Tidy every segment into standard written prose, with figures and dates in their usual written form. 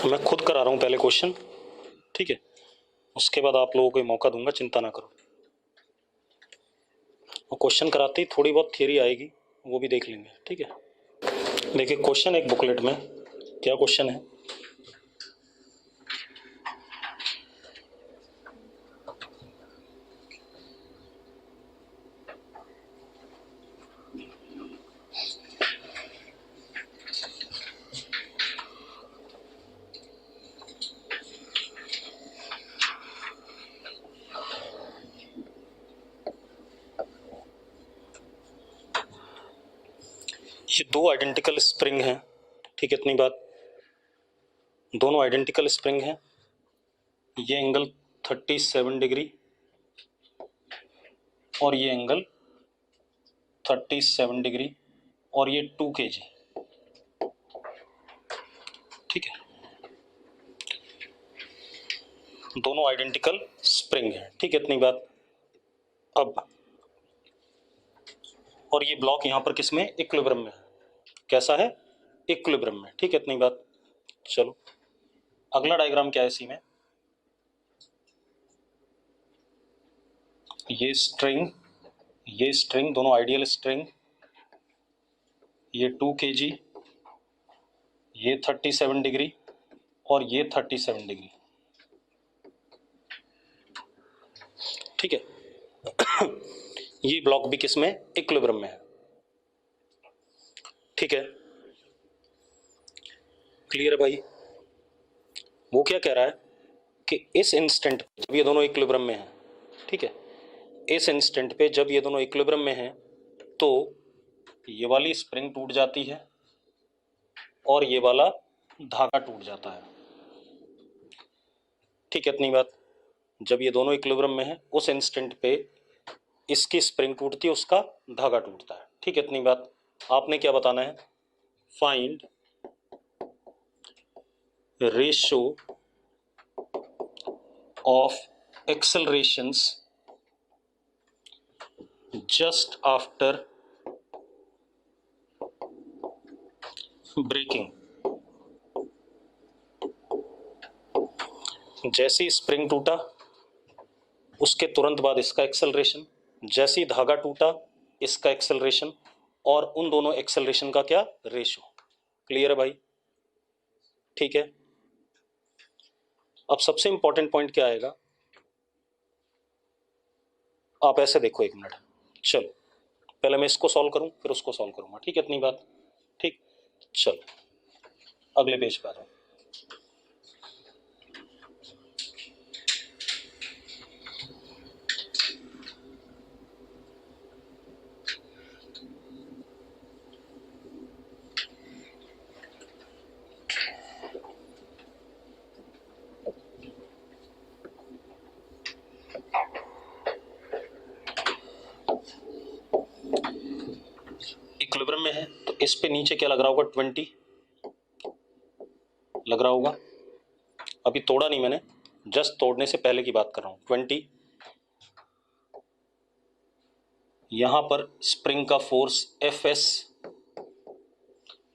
मैं खुद करा रहा हूँ पहले क्वेश्चन, ठीक है, उसके बाद आप लोगों को मौका दूंगा, चिंता ना करो। और क्वेश्चन कराते ही थोड़ी बहुत थियरी आएगी, वो भी देख लेंगे, ठीक है। देखिए क्वेश्चन एक बुकलेट में क्या क्वेश्चन है, ये दो आइडेंटिकल स्प्रिंग हैं, ठीक है, इतनी बात, दोनों आइडेंटिकल स्प्रिंग हैं। ये एंगल 37 डिग्री और ये एंगल 37 डिग्री और ये 2 kg, ठीक है, दोनों आइडेंटिकल स्प्रिंग हैं, ठीक है, इतनी बात। अब और ये ब्लॉक यहां पर किसमें, इक्विलिब्रियम में है, कैसा है, इक्विलिब्रियम में, ठीक है, इतनी बात। चलो अगला डायग्राम क्या है इसी में, ये स्ट्रिंग दोनों आइडियल स्ट्रिंग, ये 2 kg, ये 37 डिग्री और ये 37 डिग्री, ठीक है। ये ब्लॉक भी किसमें, इक्विलिब्रियम में है, ठीक है, क्लियर है भाई। वो क्या कह रहा है कि इस इंस्टेंट जब ये दोनों इक्विलिब्रियम में है, ठीक है, इस इंस्टेंट पे जब ये दोनों इक्विलिब्रियम में हैं तो ये वाली स्प्रिंग टूट जाती है और ये वाला धागा टूट जाता है, ठीक है, इतनी बात। जब ये दोनों इक्विलिब्रियम में है उस इंस्टेंट पे इसकी स्प्रिंग टूटती है, उसका धागा टूटता है, ठीक है, इतनी बात। आपने क्या बताना है, find ratio of accelerations just after breaking। जैसे ही स्प्रिंग टूटा उसके तुरंत बाद इसका एक्सेलरेशन, जैसे ही धागा टूटा इसका एक्सेलरेशन, और उन दोनों एक्सेलरेशन का क्या, रेशो। क्लियर है भाई, ठीक है। अब सबसे इंपॉर्टेंट पॉइंट क्या आएगा, आप ऐसे देखो, एक मिनट, चलो पहले मैं इसको सॉल्व करूं फिर उसको सॉल्व करूंगा, ठीक है, इतनी बात, ठीक। चलो अगले पेज पे आ जाओ। इक्विलिब्रियम में है तो इस पे नीचे क्या लग रहा होगा, 20 लग रहा होगा। अभी तोड़ा नहीं मैंने, जस्ट तोड़ने से पहले की बात कर रहा हूं, 20। यहां पर स्प्रिंग का फोर्स Fs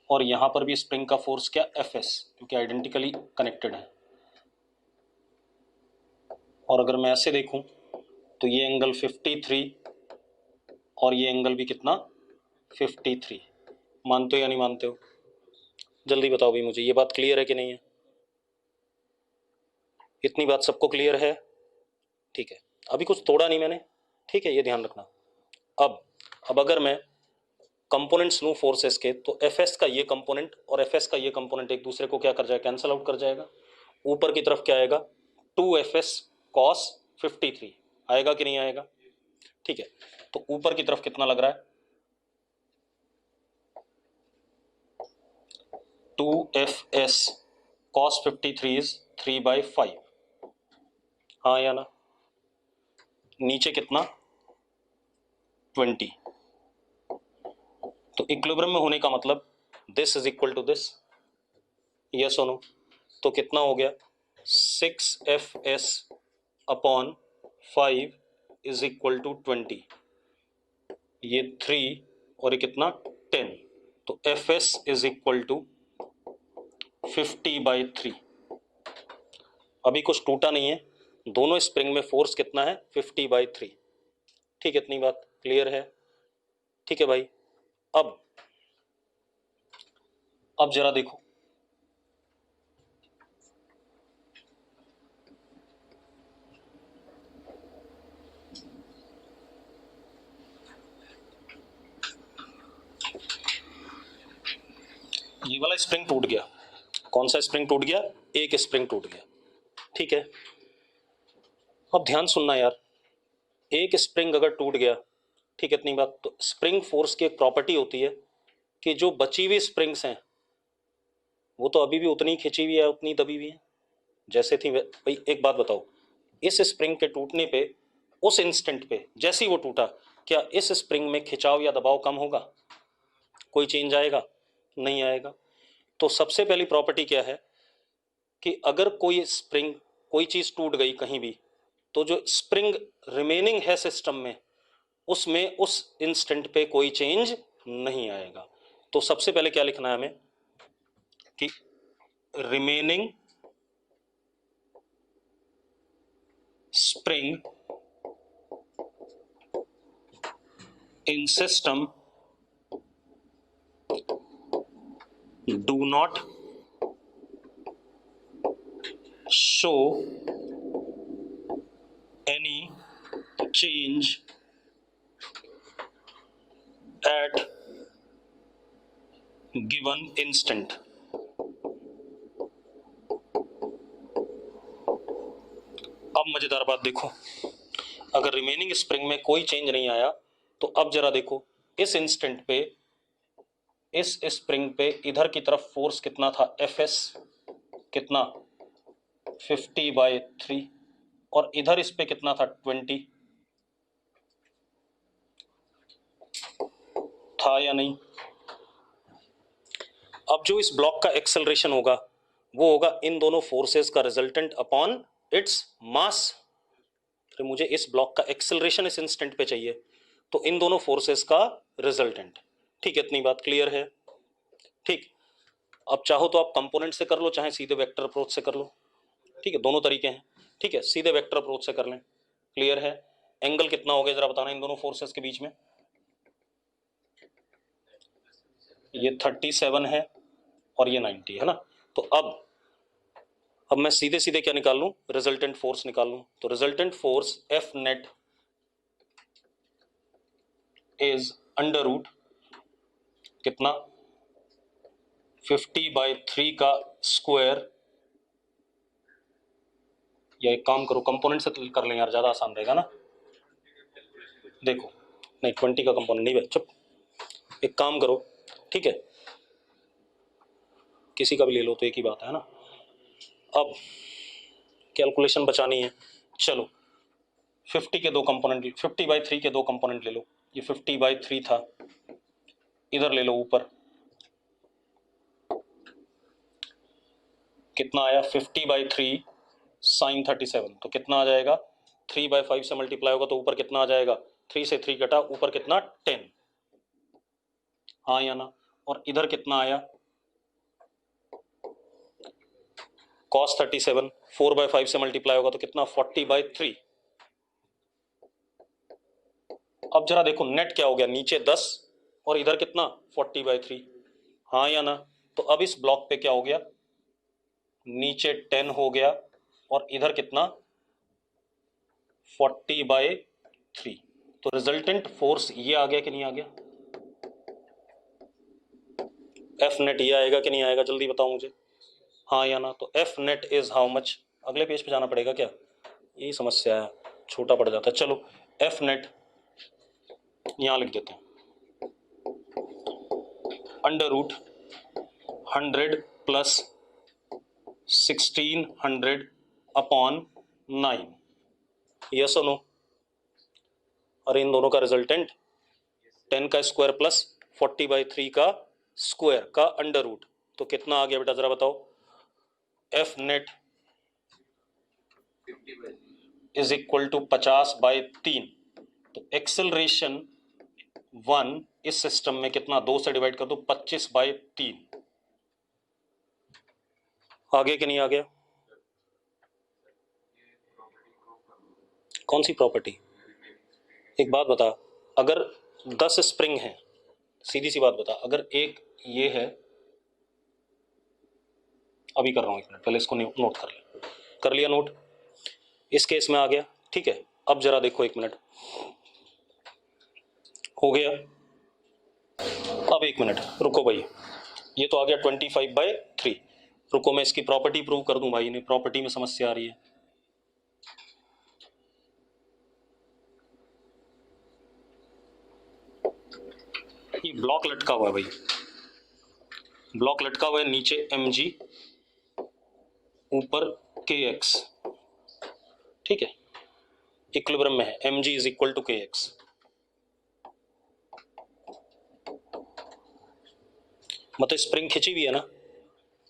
और यहां पर भी स्प्रिंग का फोर्स क्या, Fs, क्योंकि आइडेंटिकली कनेक्टेड है। और अगर मैं ऐसे देखूं तो ये एंगल 53 और ये एंगल भी कितना, 53। मानते हो या नहीं मानते हो, जल्दी बताओ भी मुझे, ये बात क्लियर है कि नहीं है, इतनी बात सबको क्लियर है, ठीक है। अभी कुछ तोड़ा नहीं मैंने, ठीक है, ये ध्यान रखना। अब अगर मैं कंपोनेंट्स लूं फोर्सेस के, तो Fs का ये कंपोनेंट और Fs का ये कंपोनेंट एक दूसरे को क्या कर जाएगा, कैंसल आउट कर जाएगा। ऊपर की तरफ क्या आएगा, 2Fs cos 53 आएगा कि नहीं आएगा, ठीक है। तो ऊपर की तरफ कितना लग रहा है, 2Fs cos 53 इज 3/5, हाँ या ना। नीचे कितना, 20। तो इक्विलिब्रियम में होने का मतलब this is equal to this, yes और नो। तो कितना हो गया, 6Fs upon 5 is equal to 20, ये 3 और ये कितना, 10। तो Fs इज इक्वल टू 50/3, अभी कुछ टूटा नहीं है, दोनों स्प्रिंग में फोर्स कितना है 50/3। ठीक है, इतनी बात क्लियर है? ठीक है भाई। अब जरा देखो, ये वाला स्प्रिंग टूट गया। कौन सा स्प्रिंग टूट गया? एक स्प्रिंग टूट गया। ठीक है, अब ध्यान सुनना यार, एक स्प्रिंग अगर टूट गया, ठीक है, इतनी बात, तो स्प्रिंग फोर्स की एक प्रॉपर्टी होती है कि जो बची हुई स्प्रिंग्स हैं वो तो अभी भी उतनी ही खिंची हुई है, उतनी दबी हुई है जैसे थी। भाई एक बात बताओ, इस स्प्रिंग के टूटने पे, उस इंस्टेंट पे जैसे ही वो टूटा, क्या इस स्प्रिंग में खिंचाव या दबाव कम होगा? कोई चेंज आएगा? नहीं आएगा। तो सबसे पहली प्रॉपर्टी क्या है कि अगर कोई स्प्रिंग, कोई चीज टूट गई कहीं भी, तो जो स्प्रिंग रिमेनिंग है सिस्टम में, उसमें उस इंस्टेंट पे कोई चेंज नहीं आएगा। तो सबसे पहले क्या लिखना है हमें कि remaining spring in system do not show any change at given instant। अब मजेदार बात देखो, अगर रिमेनिंग स्प्रिंग में कोई चेंज नहीं आया, तो अब जरा देखो इस इंस्टेंट पे, इस स्प्रिंग पे इधर की तरफ फोर्स कितना था, Fs कितना 50/3, और इधर इस पे कितना था 20 था या नहीं? अब जो इस ब्लॉक का एक्सेलरेशन होगा वो होगा इन दोनों फोर्सेस का रिजल्टेंट अपॉन इट्स मास। फिर मुझे इस ब्लॉक का एक्सेलरेशन इस इंस्टेंट पे चाहिए, तो इन दोनों फोर्सेस का रिजल्टेंट। ठीक है, इतनी बात क्लियर है? ठीक, अब चाहो तो आप कंपोनेंट से कर लो, चाहे सीधे वेक्टर अप्रोच से कर लो। ठीक है, दोनों तरीके हैं। ठीक है, सीधे वेक्टर अप्रोच से कर लें। क्लियर है? एंगल कितना हो गया जरा बताना इन दोनों फोर्सेस के बीच में? ये 37 है और ये 90 है ना। तो अब मैं सीधे सीधे क्या निकाल लूं, रिजल्टेंट फोर्स निकाल लूं। तो resultant force F net is under root कितना 50/3 का स्क्वायर, या एक काम करो कंपोनेंट से कर लें यार, ज्यादा आसान रहेगा ना। देखो नहीं, 20 का कंपोनेंट नहीं, चुप, एक काम करो, ठीक है, किसी का भी ले लो तो एक ही बात है ना। अब कैलकुलेशन बचानी है, चलो 50 के दो कंपोनेंट, 50/3 के दो कंपोनेंट ले लो। ये 50/3 था, इधर ले लो ऊपर, कितना आया 50/3 साइन 37, तो कितना आ जाएगा 3/5 से मल्टीप्लाई होगा तो ऊपर कितना आ जाएगा, 3 से 3 कटा, ऊपर कितना 10, हाँ या ना। और इधर कितना आया cos 37, 4/5 से मल्टीप्लाई होगा तो कितना 40/3। अब जरा देखो नेट क्या हो गया, नीचे 10 और इधर कितना 40/3, हाँ या ना। तो अब इस ब्लॉक पे क्या हो गया, नीचे 10 हो गया और इधर कितना 40/3। तो रिजल्टेंट फोर्स ये आ गया कि नहीं आ गया, एफ नेट ये आएगा कि नहीं आएगा, जल्दी बताओ मुझे, हाँ या ना। तो F net is how much, अगले पेज पे जाना पड़ेगा क्या, यही समस्या है, छोटा पड़ जाता है। चलो एफ नेट यहां लिख देते हैं, under root 100 plus 1600 upon 9, yes और नो। और इन दोनों का रिजल्टेंट 10 का स्क्वायर प्लस 40/3 का स्क्वायर का अंडर रूट, तो कितना आ गया बेटा जरा बताओ, F net is equal to 50/3। तो एक्सेलरेशन 1 इस सिस्टम में कितना, 2 से डिवाइड कर दो 25/3, आ गया कि नहीं आ गया? कौन सी प्रॉपर्टी? एक बात बता, अगर 10 स्प्रिंग है, सीधी सी बात बता, अगर एक ये है, अभी कर रहा हूँ, एक मिनट पहले इसको नोट कर लिया नोट, इस केस में आ गया, ठीक है। अब जरा देखो, एक मिनट हो गया। अब एक मिनट रुको भाई, ये तो आ गया 25/3। रुको मैं इसकी प्रॉपर्टी प्रूव कर दूं भाई, ने प्रॉपर्टी में समस्या आ रही है। ये ब्लॉक लटका हुआ है भाई, ब्लॉक लटका हुआ है, नीचे mg ऊपर kx, ठीक है, इक्विलिब्रियम में है, mg is equal to kx। मतलब स्प्रिंग खिंची हुई है ना,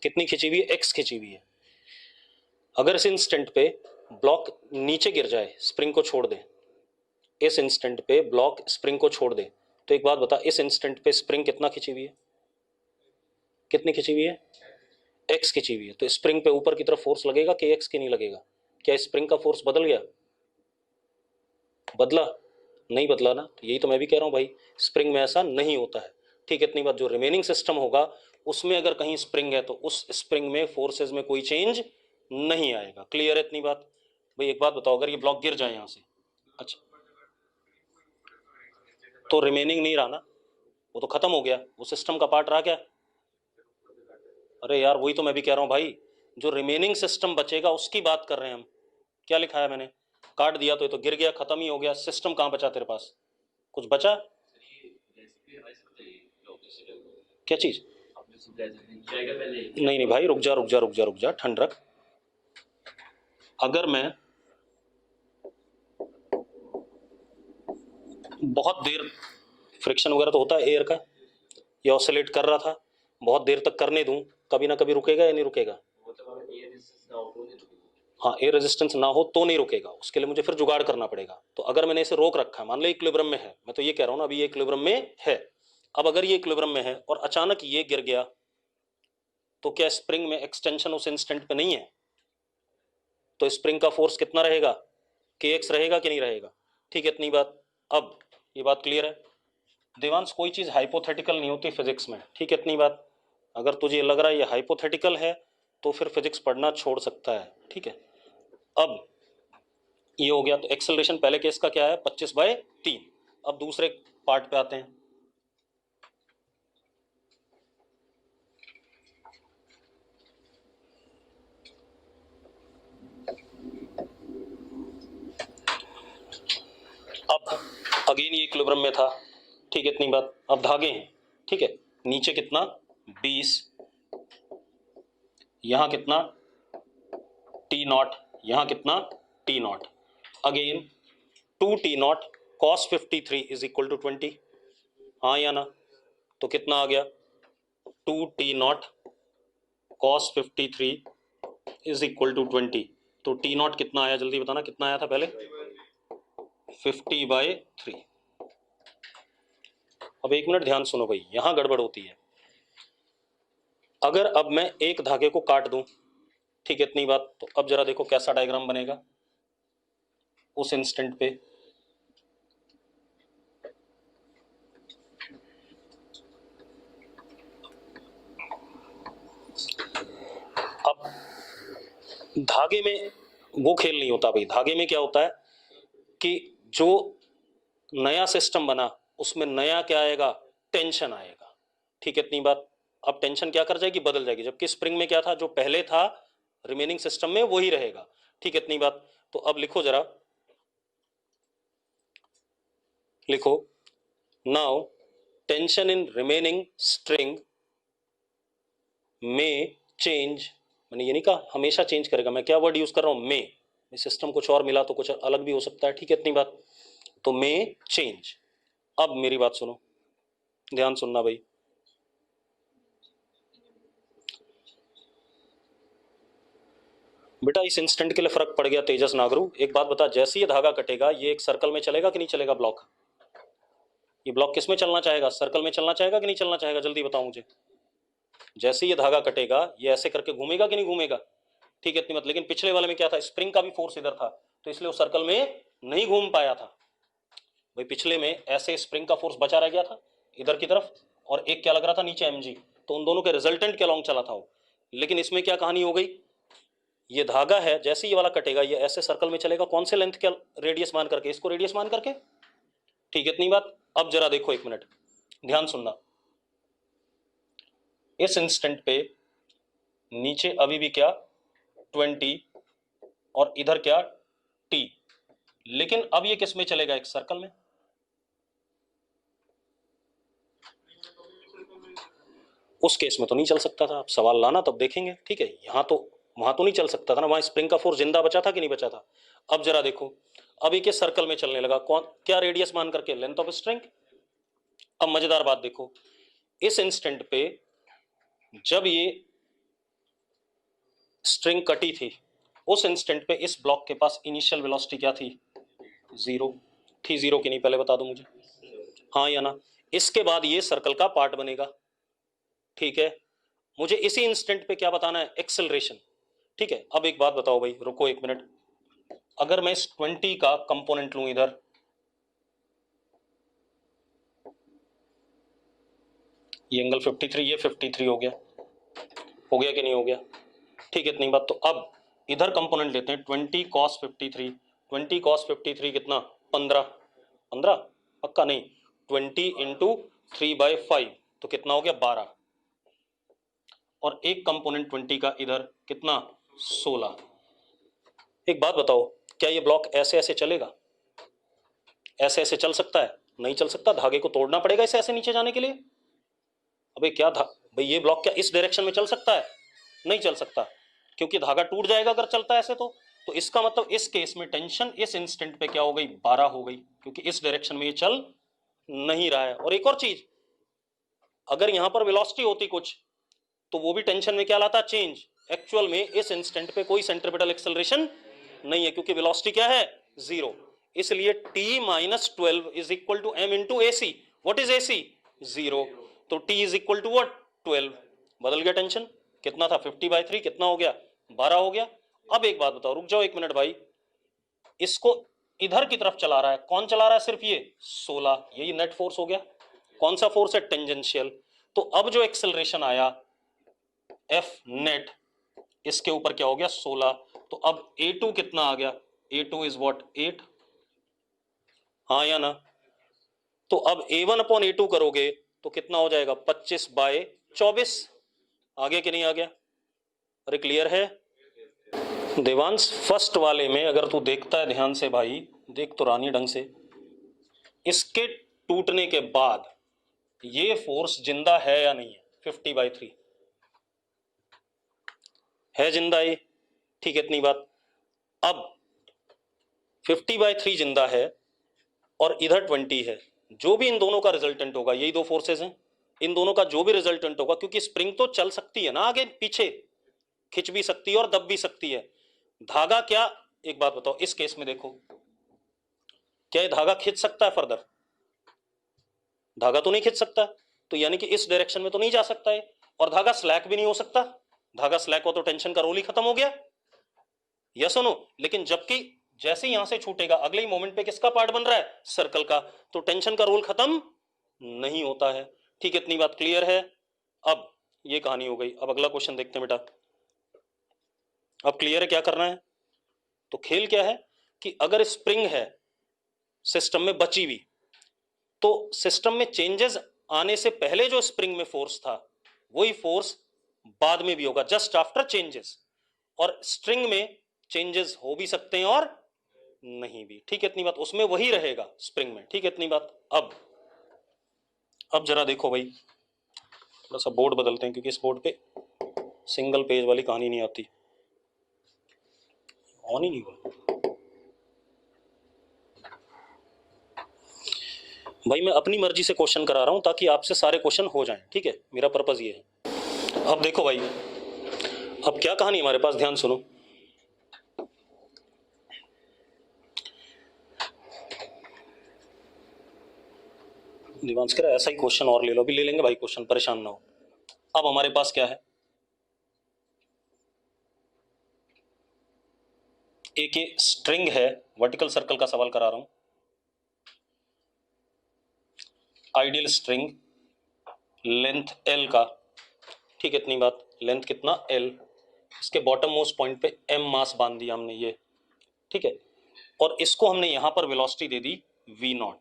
कितनी खिंची हुई है? x खिंची हुई है। अगर इस इंस्टेंट पे ब्लॉक नीचे गिर जाए, स्प्रिंग को छोड़ दे, इस इंस्टेंट पे ब्लॉक स्प्रिंग को छोड़ दे, तो एक बात बता, इस इंस्टेंट पे स्प्रिंग कितना खिंची हुई है? कितनी खिंची हुई है? x खिंची हुई है। तो स्प्रिंग पे ऊपर की तरफ फोर्स लगेगा कि x की नहीं लगेगा? क्या स्प्रिंग का फोर्स बदल गया? बदला नहीं? बदला ना। तो यही तो मैं भी कह रहा हूं भाई, स्प्रिंग में ऐसा नहीं होता है, ठीक है। इतनी बात, जो रिमेनिंग सिस्टम होगा उसमें अगर कहीं स्प्रिंग है तो उस स्प्रिंग में फोर्सेज में कोई चेंज नहीं आएगा। क्लियर है इतनी बात? भाई एक बात बताओ, अगर ये ब्लॉक गिर जाए यहां से, अच्छा, तो रिमेनिंग नहीं रहा ना, वो तो खत्म हो गया, वो सिस्टम का पार्ट रहा क्या? अरे यार वही तो मैं भी कह रहा हूँ भाई, जो रिमेनिंग सिस्टम बचेगा उसकी बात कर रहे हैं हम। क्या लिखा है मैंने? काट दिया तो ये तो गिर गया, खत्म ही हो गया, सिस्टम कहाँ बचा तेरे पास? कुछ बचा? क्या चीज? नहीं नहीं भाई, रुक जा रुक जा रुक जा रुक जा, ठंड रख। अगर मैं बहुत देर, फ्रिक्शन वगैरह तो होता है एयर का, ये ऑसिलेट कर रहा था, बहुत देर तक करने दूं, कभी ना कभी रुकेगा या नहीं रुकेगा? हाँ, एयर रेजिस्टेंस ना हो तो नहीं रुकेगा, उसके लिए मुझे फिर जुगाड़ करना पड़ेगा। तो अगर मैंने इसे रोक रखा है, मान लो इक्विलिब्रियम में है, मैं तो ये कह रहा हूँ ना अभी ये इक्विलिब्रियम में है, अब अगर ये इक्विलिब्रियम में है और अचानक ये गिर गया, तो क्या स्प्रिंग में एक्सटेंशन उस इंस्टेंट पे नहीं है? तो स्प्रिंग का फोर्स कितना रहेगा? kx रहेगा कि नहीं रहेगा? ठीक है, इतनी बात। अब ये बात क्लियर है देवांश, कोई चीज हाइपोथेटिकल नहीं होती फिजिक्स में, ठीक है, इतनी बात। अगर तुझे लग रहा है ये हाइपोथेटिकल है तो फिर फिजिक्स पढ़ना छोड़ सकता है, ठीक है। अब ये हो गया, तो एक्सेलरेशन पहले केस का क्या है? 25/3। अब दूसरे पार्ट पे आते हैं। अब अगेन ये इक्विलिब्रियम में था, ठीक है, इतनी बात। अब धागे हैं, ठीक है, नीचे कितना? 20, यहां कितना? T0, यहां कितना? T0। Again 2T0 cos 53 is equal to 20, हाँ या ना? तो कितना आ गया? 2T0 cos 53 is equal to 20। तो T0 कितना आया, जल्दी बताना, कितना आया था पहले? 50/3। अब एक मिनट ध्यान सुनो भाई, यहां गड़बड़ होती है। अगर अब मैं एक धागे को काट दूं, ठीक है, इतनी बात। तो अब जरा देखो कैसा डायग्राम बनेगा उस इंस्टेंट पे। अब धागे में वो खेल नहीं होता भाई, धागे में क्या होता है कि जो नया सिस्टम बना उसमें नया क्या आएगा? टेंशन आएगा, ठीक है, इतनी बात। अब टेंशन क्या कर जाएगी? बदल जाएगी, जबकि स्प्रिंग में क्या था? जो पहले था रिमेनिंग सिस्टम में वही रहेगा, ठीक है, इतनी बात। तो अब लिखो जरा, लिखो, now tension in remaining string में चेंज, मैंने ये नहीं कहा हमेशा चेंज करेगा, मैं क्या वर्ड यूज कर रहा हूं? में। सिस्टम कुछ और मिला तो कुछ अलग भी हो सकता है, ठीक है, इतनी बात। तो में चेंज। अब मेरी बात सुनो, ध्यान सुनना भाई, बेटा इस इंस्टेंट के लिए फर्क पड़ गया तेजस नागरू। एक बात बता, जैसे ये धागा कटेगा ये एक सर्कल में चलेगा कि नहीं चलेगा ब्लॉक? ये ब्लॉक किस में चलना चाहेगा? सर्कल में चलना चाहेगा कि नहीं चलना चाहेगा? जल्दी बताओ मुझे। जैसे ये धागा कटेगा ये ऐसे करके घूमेगा कि नहीं घूमेगा? ठीक है, इतनी मत। लेकिन पिछले वाले में क्या था? स्प्रिंग का भी फोर्स इधर था, तो इसलिए उस सर्कल में नहीं घूम पाया था भाई। पिछले में ऐसे स्प्रिंग का फोर्स बचा रह गया था इधर की तरफ, और एक क्या लग रहा था नीचे mg, तो उन दोनों के रिजल्टेंट के अलॉन्ग चला था वो। लेकिन इसमें क्या कहानी हो गई, ये धागा है जैसे ये वाला कटेगा ये ऐसे सर्कल में चलेगा, कौन से लेंथ के रेडियस मान करके, इसको रेडियस मान करके, ठीक है इतनी बात। अब जरा देखो एक मिनट ध्यान सुनना, इस इंस्टेंट पे नीचे अभी भी क्या 20 और इधर क्या t, लेकिन अब ये किस में चलेगा, एक सर्कल में। उस केस में तो नहीं चल सकता था, आप सवाल लाना तब देखेंगे, ठीक है। यहां तो वहां तो नहीं चल सकता था ना, वहां स्प्रिंग का फोर्स जिंदा बचा था कि नहीं बचा था। अब जरा देखो, अब ये किस सर्कल में चलने लगा, कौन क्या रेडियस मान करके, लेंथ ऑफ स्ट्रिंग। अब मजेदार बात देखो, इस इंस्टेंट पे जब ये स्ट्रिंग कटी थी उस इंस्टेंट पे इस ब्लॉक के पास इनिशियल वेलोसिटी क्या थी, जीरो थी। जीरो की नहीं, पहले बता दो मुझे, हाँ या ना। इसके बाद ये सर्कल का पार्ट बनेगा, ठीक है। मुझे इसी इंस्टेंट पे क्या बताना है, एक्सेलरेशन, ठीक है। अब एक बात बताओ भाई, रुको एक मिनट, अगर मैं इस 20 का कंपोनेंट लूं इधर, ये एंगल 53, ये 53 हो गया कि नहीं हो गया, ठीक है इतनी बात। तो अब इधर कंपोनेंट लेते हैं 20 cos 53, 20 cos 53 कितना 15, 15 पक्का नहीं, 20 इंटू 3/5 तो कितना हो गया 12, और एक कंपोनेंट 20 का इधर कितना 16। एक बात बताओ, क्या ये ब्लॉक ऐसे ऐसे चलेगा, ऐसे ऐसे चल सकता है, नहीं चल सकता, धागे को तोड़ना पड़ेगा इसे ऐसे नीचे जाने के लिए। अबे क्या भाई ये ब्लॉक क्या इस डायरेक्शन में चल सकता है, नहीं चल सकता, क्योंकि धागा टूट जाएगा अगर चलता है ऐसे तो इसका मतलब इस केस में टेंशन इस इंस्टेंट पे क्या हो गई 12 हो गई, क्योंकि इस डायरेक्शन में ये चल नहीं रहा है। और एक और चीज, अगर यहां पर वेलोसिटी होती कुछ तो वो भी टेंशन में क्या लाता, चेंज। एक्चुअल में इस इंस्टेंट पे कोई सेंट्रीपिटल एक्सेलरेशन नहीं है, क्योंकि वेलोसिटी क्या है जीरो, इसलिए t minus 12 is equal to m into A C. What is A C, zero, तो t is equal to what 12, बदल गया टेंशन, कितना था 50/3 कितना हो गया 12 हो गया। अब एक बात बताओ, रुक जाओ एक मिनट भाई, इसको इधर की तरफ चला रहा है, कौन चला रहा है, सिर्फ ये 16, यही नेट फोर्स हो गया। कौन सा फोर्स है, टेंजेंशियल। तो अब जो एक्सेलरेशन आया F नेट, इसके ऊपर क्या हो गया 16, तो अब A2 कितना आ गया, A2 इज व्हाट 8, हाँ या ना। तो अब A1 अपॉन A2 करोगे तो कितना हो जाएगा 25/24, आ गया कि नहीं आ गया, अरे क्लियर है देवांश। फर्स्ट वाले में अगर तू देखता है ध्यान से भाई, देख तो रानी ढंग से, इसके टूटने के बाद ये फोर्स जिंदा है या नहीं है, 50/3 है जिंदा ये, ठीक है इतनी बात। अब 50/3 जिंदा है और इधर 20 है, जो भी इन दोनों का रिजल्टेंट होगा, यही दो फोर्सेस हैं, इन दोनों का जो भी रिजल्टेंट होगा, क्योंकि स्प्रिंग तो चल सकती है ना आगे पीछे, खिंच भी सकती है और दब भी सकती है। धागा क्या, एक बात बताओ इस केस में देखो, क्या ये धागा खिंच सकता है फर्दर, धागा तो नहीं खिंच सकता, तो यानी कि इस डायरेक्शन में तो नहीं जा सकता है, और धागा स्लैक भी नहीं हो सकता, धागा स्लैक हो तो टेंशन का रोल ही खत्म हो गया, यस सुनो। लेकिन जबकि जैसे यहां से छूटेगा अगले ही मोमेंट पे किसका पार्ट बन रहा है, सर्कल का, तो टेंशन का रोल खत्म नहीं होता है, ठीक है इतनी बात क्लियर है। अब ये कहानी हो गई, अब अगला क्वेश्चन देखते हैं बेटा, अब क्लियर है क्या करना है। तो खेल क्या है कि अगर स्प्रिंग है सिस्टम में बची हुई, तो सिस्टम में चेंजेस आने से पहले जो स्प्रिंग में फोर्स था वही फोर्स बाद में भी होगा, जस्ट आफ्टर चेंजेस, और स्ट्रिंग में चेंजेस हो भी सकते हैं और नहीं भी, ठीक है इतनी बात, उसमें वही रहेगा स्प्रिंग में, ठीक है इतनी बात। अब जरा देखो भाई, थोड़ा सा बोर्ड बदलते हैं क्योंकि इस बोर्ड पे सिंगल पेज वाली कहानी नहीं आती, ऑन ही नहीं हुआ भाई, मैं अपनी मर्जी से क्वेश्चन करा रहा हूं ताकि आपसे सारे क्वेश्चन हो जाएं, ठीक है मेरा पर्पज ये है। अब देखो भाई, अब क्या कहानी हमारे पास, ध्यान सुनो, दिवांश कह रहा है ऐसा ही क्वेश्चन और ले लो, अभी ले लेंगे भाई क्वेश्चन, परेशान ना हो। अब हमारे पास क्या है, एक ये स्ट्रिंग है, वर्टिकल सर्कल का सवाल करा रहा हूं, आइडियल स्ट्रिंग लेंथ L का, ठीक है, इतनी बात, लेंथ कितना L, इसके बॉटम मोस्ट पॉइंट पे M मास बांध दिया हमने ये, ठीक है, और इसको हमने यहां पर वेलोसिटी दे दी V0,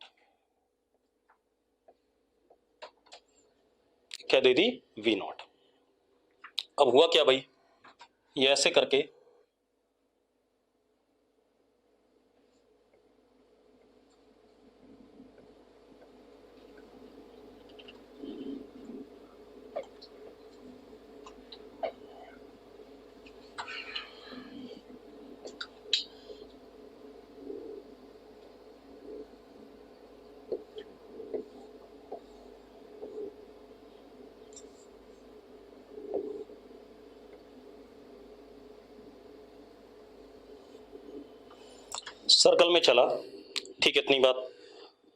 क्या दे दी V0। अब हुआ क्या भाई, ये ऐसे करके सर्कल में चला, ठीक है, इतनी बात,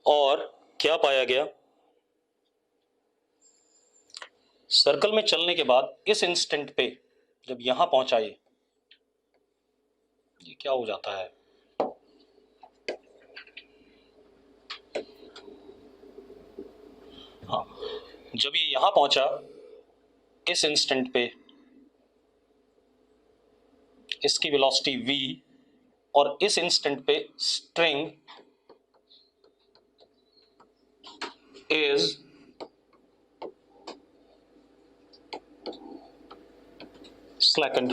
और क्या पाया गया, सर्कल में चलने के बाद इस इंस्टेंट पे जब यहां पहुंचा ये क्या हो जाता है, हाँ, जब ये यहां पहुंचा इस इंस्टेंट पे इसकी वेलोसिटी v, और इस इंस्टेंट पे स्ट्रिंग इज स्लैकेंड,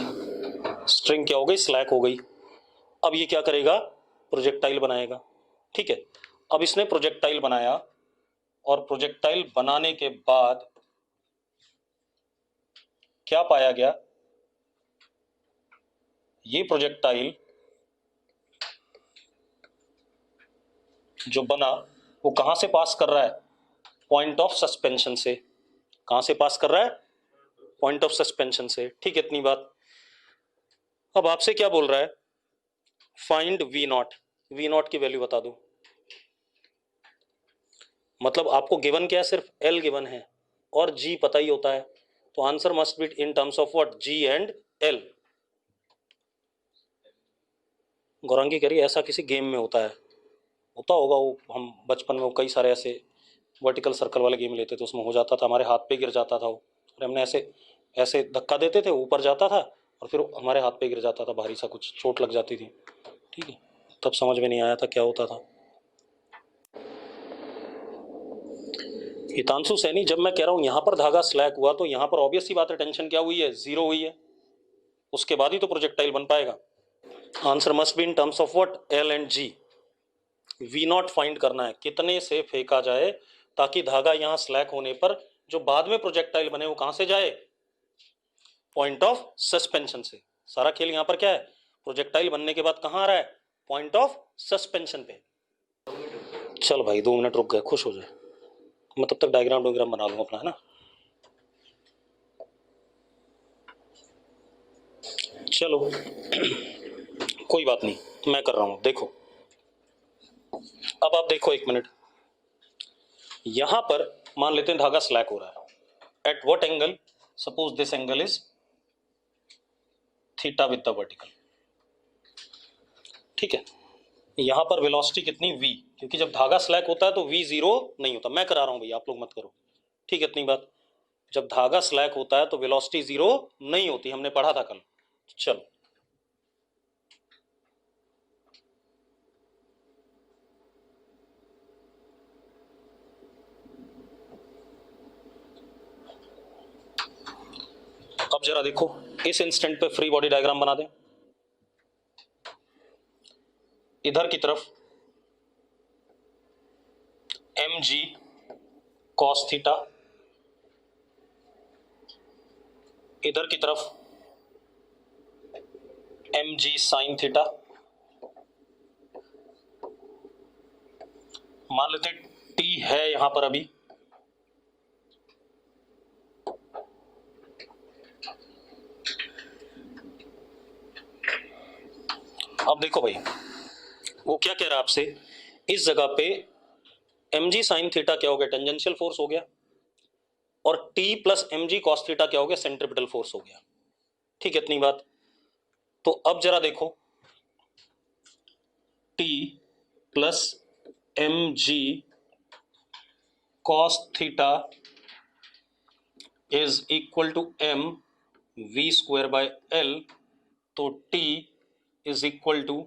स्ट्रिंग क्या हो गई, स्लैक हो गई। अब ये क्या करेगा, प्रोजेक्टाइल बनाएगा, ठीक है। अब इसने प्रोजेक्टाइल बनाया, और प्रोजेक्टाइल बनाने के बाद क्या पाया गया, ये प्रोजेक्टाइल जो बना वो कहां से पास कर रहा है, पॉइंट ऑफ सस्पेंशन से, कहां से पास कर रहा है, पॉइंट ऑफ सस्पेंशन से, ठीक है, इतनी बात। अब आपसे क्या बोल रहा है, फाइंड V0 की वैल्यू बता दो, मतलब आपको गिवन क्या है, सिर्फ L गिवन है और G पता ही होता है, तो answer must be in terms of what, G and L। Gaurangi कह रही है ऐसा किसी गेम में होता है, होता होगा, वो हम बचपन में कई सारे ऐसे वर्टिकल सर्कल वाले गेम लेते थे, उसमें हो जाता था, हमारे हाथ पे गिर जाता था वो, और हमने ऐसे ऐसे धक्का देते थे, ऊपर जाता था और फिर हमारे हाथ पे गिर जाता था, भारी सा कुछ चोट लग जाती थी, ठीक है, तब समझ में नहीं आया था क्या होता था। हितांशु सैनी, जब मैं कह रहा हूं यहां पर धागा स्लैक हुआ तो यहां पर ऑब्वियस सी बात है, टेंशन क्या हुई है, जीरो हुई है, उसके बाद ही तो प्रोजेक्टाइल बन पाएगा। Answer must be in terms of what, L and G। V0 find करना है, कितने से फेंका जाए ताकि धागा यहां स्लैक होने पर जो बाद में प्रोजेक्टाइल बने वो कहां से जाए, पॉइंट ऑफ सस्पेंशन से। सारा खेल यहां पर क्या है, प्रोजेक्टाइल बनने के बाद कहां आ रहा है, पॉइंट ऑफ सस्पेंशन पे। चल भाई 2 मिनट रुक गए, खुश हो जाए, मैं तब तक डायग्राम बना लूंगा अपना, है ना। चलो कोई बात नहीं, मैं कर रहा हूं, देखो, अब आप देखो 1 मिनट, यहां पर मान लेते हैं धागा स्लैक हो रहा है, at what angle, suppose this angle is theta with the vertical, ठीक है, यहां पर वेलोसिटी कितनी v, क्योंकि जब धागा स्लैक होता है तो v जीरो नहीं होता, मैं करा रहा हूं भैया, आप लोग मत करो, ठीक है, इतनी बात, जब धागा स्लैक होता है तो वेलोसिटी जीरो नहीं होती, हमने पढ़ा था कल। चलो अब जरा देखो, इस इंस्टेंट पे फ्री बॉडी डायग्राम बना दें, इधर की तरफ mg cos थीटा, इधर की तरफ mg sin थीटा, मान लेते t है यहां पर अभी, अब देखो भाई वो क्या कह रहा है आपसे, इस जगह पे mg sin थीटा क्या हो गया, टेंजेंशियल फोर्स हो गया, और t plus mg cos theta क्या हो गया, सेंट्रीपिटल फोर्स हो गया, ठीक है, इतनी बात। तो अब जरा देखो, T plus M G cos theta is equal to M V square by L, तो टी इज इक्वल टू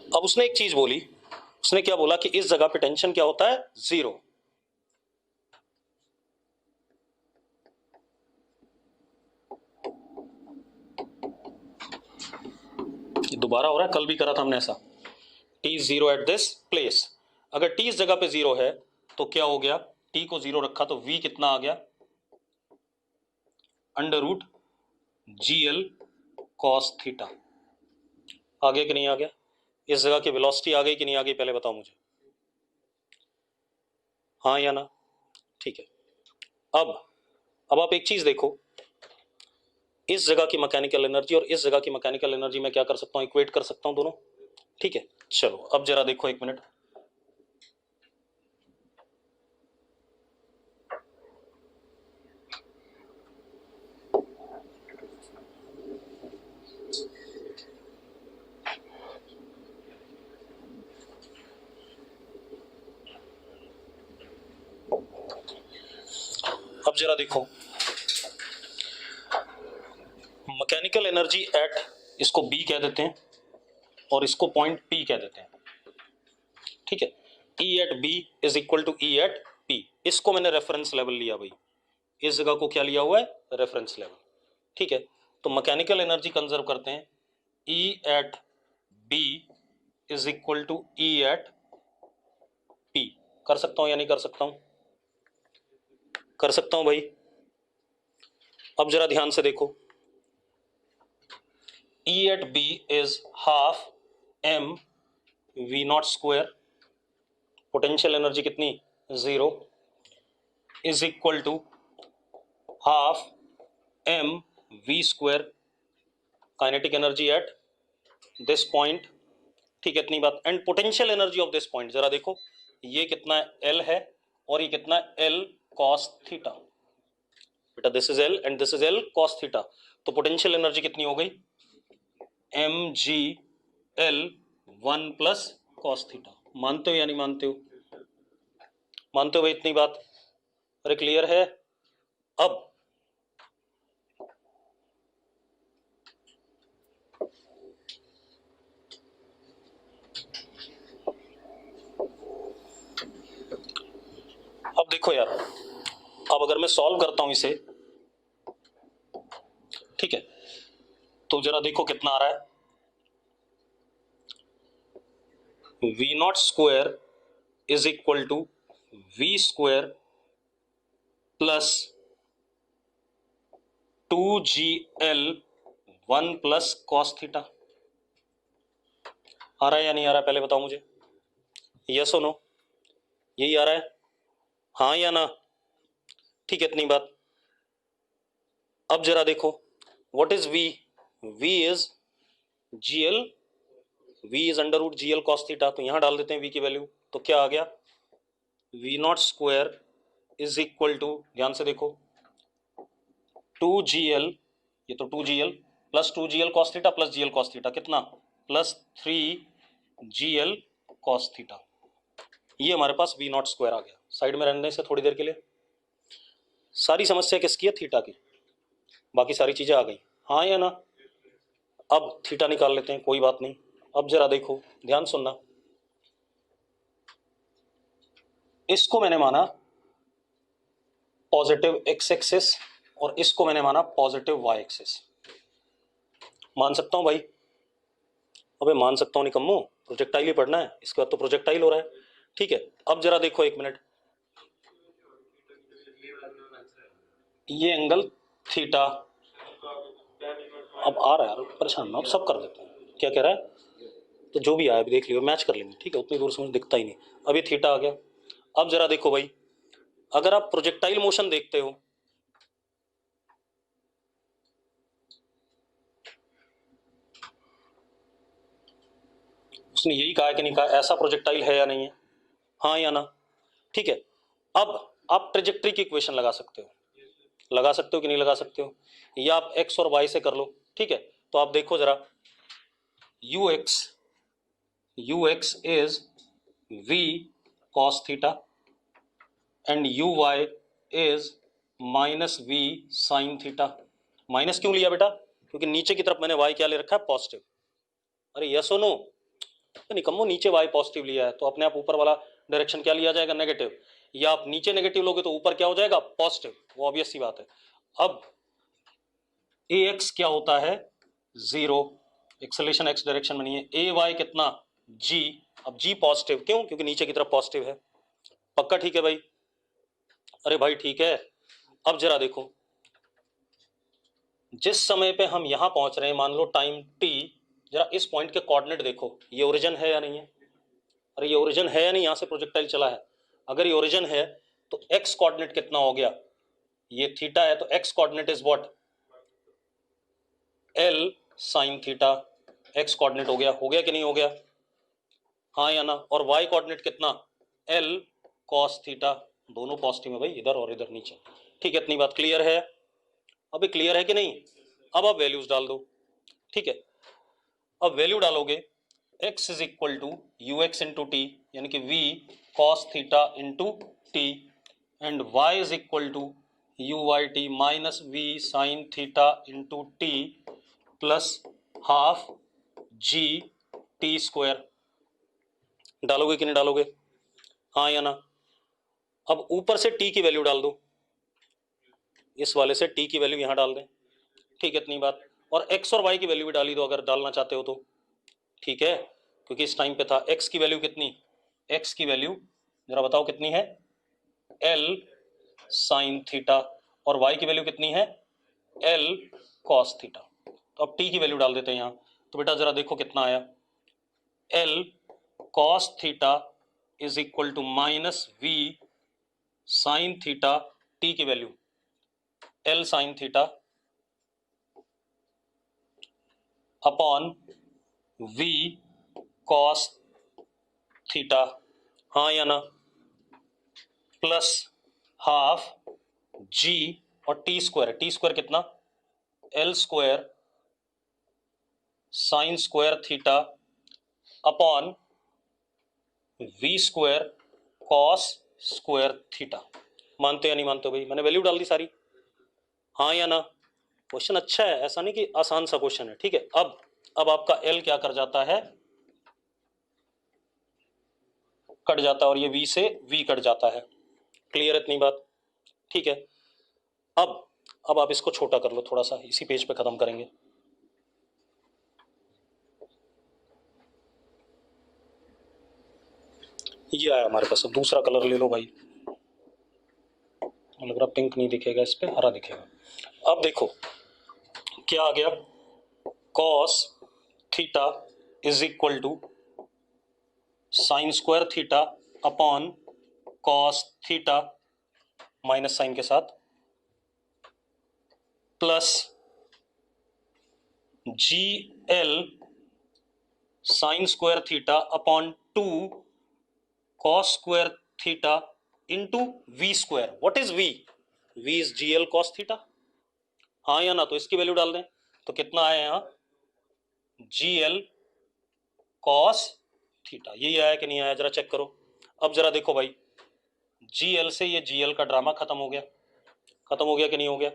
अब उसने एक चीज बोली, उसने क्या बोला कि इस जगह पे टेंशन क्या होता है, जीरो। दोबारा हो रहा है, कल भी करा था हमने ऐसा। T zero at this place, अगर टी इस जगह पे जीरो है तो क्या हो गया, टी को जीरो रखा तो वी कितना आ गया, under root G L cos theta. आ गया कि नहीं आ गया? इस जगह की वेलोसिटी आ गई कि नहीं आ गई, पहले बताओ मुझे, हाँ या ना? ठीक है। अब आप एक चीज देखो, इस जगह की मैकेनिकल एनर्जी और इस जगह की मैकेनिकल एनर्जी में क्या कर सकता हूं, इक्वेट कर सकता हूं दोनों। ठीक है, चलो अब जरा देखो, एक मिनट। अब जरा देखो, मैकेनिकल एनर्जी एट, इसको बी कह देते हैं और इसको पॉइंट पी कह देते हैं। ठीक है, E at B is equal to E at P. इसको मैंने रेफरेंस लेवल लिया भाई, इस जगह को क्या लिया हुआ है, रेफरेंस लेवल। ठीक है, तो मैकेनिकल एनर्जी कंजर्व करते हैं, E at B is equal to E at P. कर सकता हूं या नहीं कर सकता हूं? कर सकता हूं भाई। अब जरा ध्यान से देखो, E at B is half m v naught square, potential energy कितनी, zero, is equal to half m v square kinetic energy at this point. ठीक है, इतनी बात। And potential energy of this point, जरा देखो, ये कितना L है और ये कितना L cos थीटा। बेटा this is L and this is L cos theta, तो पोटेंशियल एनर्जी कितनी हो गई, M G L one plus cos theta. मानते हो या नहीं मानते हो? मानते हो भाई इतनी बात? अरे क्लियर है? अब देखो यार, अब अगर मैं सॉल्व करता हूं इसे, ठीक है, तो जरा देखो कितना आ रहा है, v naught square is equal to v square plus two g L one plus cos theta. आ रहा है या नहीं आ रहा है, पहले बताओ मुझे, यस और नो? यही आ रहा है, हाँ या ना? ठीक है, इतनी बात। अब जरा देखो, what is V, V is G L, V is under root G L cos theta, तो यहां डाल देते हैं वी की वैल्यू, तो क्या आ गया, v naught square is equal to, ध्यान से देखो, टू जी एल, ये तो two g l plus two g L cos theta plus G L cos theta, कितना, plus three g L cos theta. ये हमारे पास वी नॉट स्क्वायर आ गया। साइड में रहने से थोड़ी देर के लिए, सारी समस्या किसकी है, थीटा की, बाकी सारी चीजें आ गई, हाँ या ना? अब थीटा निकाल लेते हैं, कोई बात नहीं। अब जरा देखो, ध्यान सुनना, इसको मैंने माना पॉजिटिव एक्स एक्सिस और इसको मैंने माना पॉजिटिव वाई एक्सिस। मान सकता हूं भाई? अबे मान सकता हूं निकम्मो, प्रोजेक्टाइल ही पढ़ना है, इसके बाद तो प्रोजेक्टाइल हो रहा है। ठीक है, अब जरा देखो एक मिनट, ये एंगल थीटा, अब आ रहा है यार, परेशान ना, अब सब कर देते हैं, क्या कह रहा है, तो जो भी आया अभी देख लियो, मैच कर लेंगे। ठीक है, उतनी दूर से मुझे दिखता ही नहीं, अभी थीटा आ गया। अब जरा देखो भाई, अगर आप प्रोजेक्टाइल मोशन देखते हो, उसने यही कहा कि नहीं कहा, ऐसा प्रोजेक्टाइल है या नहीं है, हाँ या ना? ठीक है, अब आप ट्रेजेक्ट्री की इक्वेशन लगा सकते हो, लगा सकते हो कि नहीं लगा सकते हो, या आप x और y से कर लो, ठीक है। तो आप देखो जरा, ux is v cos theta and uy is minus v sin theta. Minus क्यों लिया बेटा? क्योंकि नीचे की तरफ मैंने y क्या ले रखा है? पॉजिटिव। अरे यस और नो? निकम्मो, नीचे y पॉजिटिव लिया है तो अपने आप ऊपर वाला डायरेक्शन क्या लिया जाएगा? नेगेटिव। या आप नीचे नेगेटिव लोगे तो ऊपर क्या हो जाएगा? पॉजिटिव। वो ऑब्वियस सी बात है। अब ax क्या होता है? 0। एक्सेलेरेशन x डायरेक्शन में नहीं है। ay कितना? g। अब g पॉजिटिव, क्यों? क्योंकि नीचे की तरफ पॉजिटिव है। पक्का ठीक है भाई? अरे भाई ठीक है। अब जरा देखो, जिस समय पे हम यहां पहुंच रहे हैं, मान लो टाइम t, जरा इस पॉइंट के कोऑर्डिनेट देखो, ये ओरिजिन है या नहीं है? अरे ये ओरिजिन है या नहीं? यहां से प्रोजेक्टाइल चला है। अगर ये ओरिजिन है तो x कोऑर्डिनेट कितना हो गया? ये थीटा है तो x coordinate is what? l sin theta. x coordinate हो गया कि नहीं हो गया? हाँ या ना? और y कोऑर्डिनेट कितना? l cos theta. दोनों पॉजिटिव है भाई, इधर और इधर नीचे। ठीक है, इतनी बात क्लियर है? अभी क्लियर है कि नहीं? अब आप वैल्यूज डाल दो, ठीक है। अब वैल्यू डालोगे, x is equal to U X into T, यानी कि v cos theta into T, and y is equal to U Y T minus v sin theta into T plus half g T square. डालोगे कि नहीं डालोगे? हाँ या ना? अब ऊपर से t की वैल्यू डाल दो, इस वाले से t की वैल्यू यहां डाल दें, ठीक है, इतनी बात। और x और y की वैल्यू भी डाली दो अगर डालना चाहते हो तो, ठीक है। क्योंकि इस टाइम पे था। x की वैल्यू कितनी? x की वैल्यू जरा बताओ कितनी है? l sin theta. और y की वैल्यू कितनी है? l cos theta. तो अब t की वैल्यू डाल देते हैं यहाँ। तो बेटा जरा देखो कितना आया? l cos theta is equal to minus v sin theta, t की value l sin theta upon v cos theta. हाँ या ना? प्लस हाफ g और टी स्क्वायर। टी स्क्वायर कितना? l square sine square theta upon v square cos square theta. मानते या नहीं मानते हो भाई? मैंने वैल्यू डाल दी सारी। हाँ या ना? क्वेश्चन अच्छा है, ऐसा नहीं कि आसान सा क्वेश्चन है, ठीक है। अब आपका l क्या कर जाता है? कट जाता है, और ये v से v कट जाता है। क्लियर इतनी बात? ठीक है। अब आप इसको छोटा कर लो थोड़ा सा, इसी पेज पे खत्म करेंगे। ये आया हमारे पास। अब दूसरा कलर ले लो भाई। लग रहा पिंक नहीं दिखेगा, इस पे हरा दिखेगा। अब देखो क्या आ गया? cos theta is equal to sine square theta upon cos theta minus sine के साथ plus ji L sine square theta upon 2 cos square theta into V square. What is V? V is G L cos theta. हाँ या ना? तो इसकी value डाल दें तो कितना आया यहाँ? G L cos theta. यही आया कि नहीं आया? जरा चेक करो। अब जरा देखो भाई, जी एल से ये जी एल का ड्रामा खत्म हो गया। खत्म हो गया कि नहीं हो गया?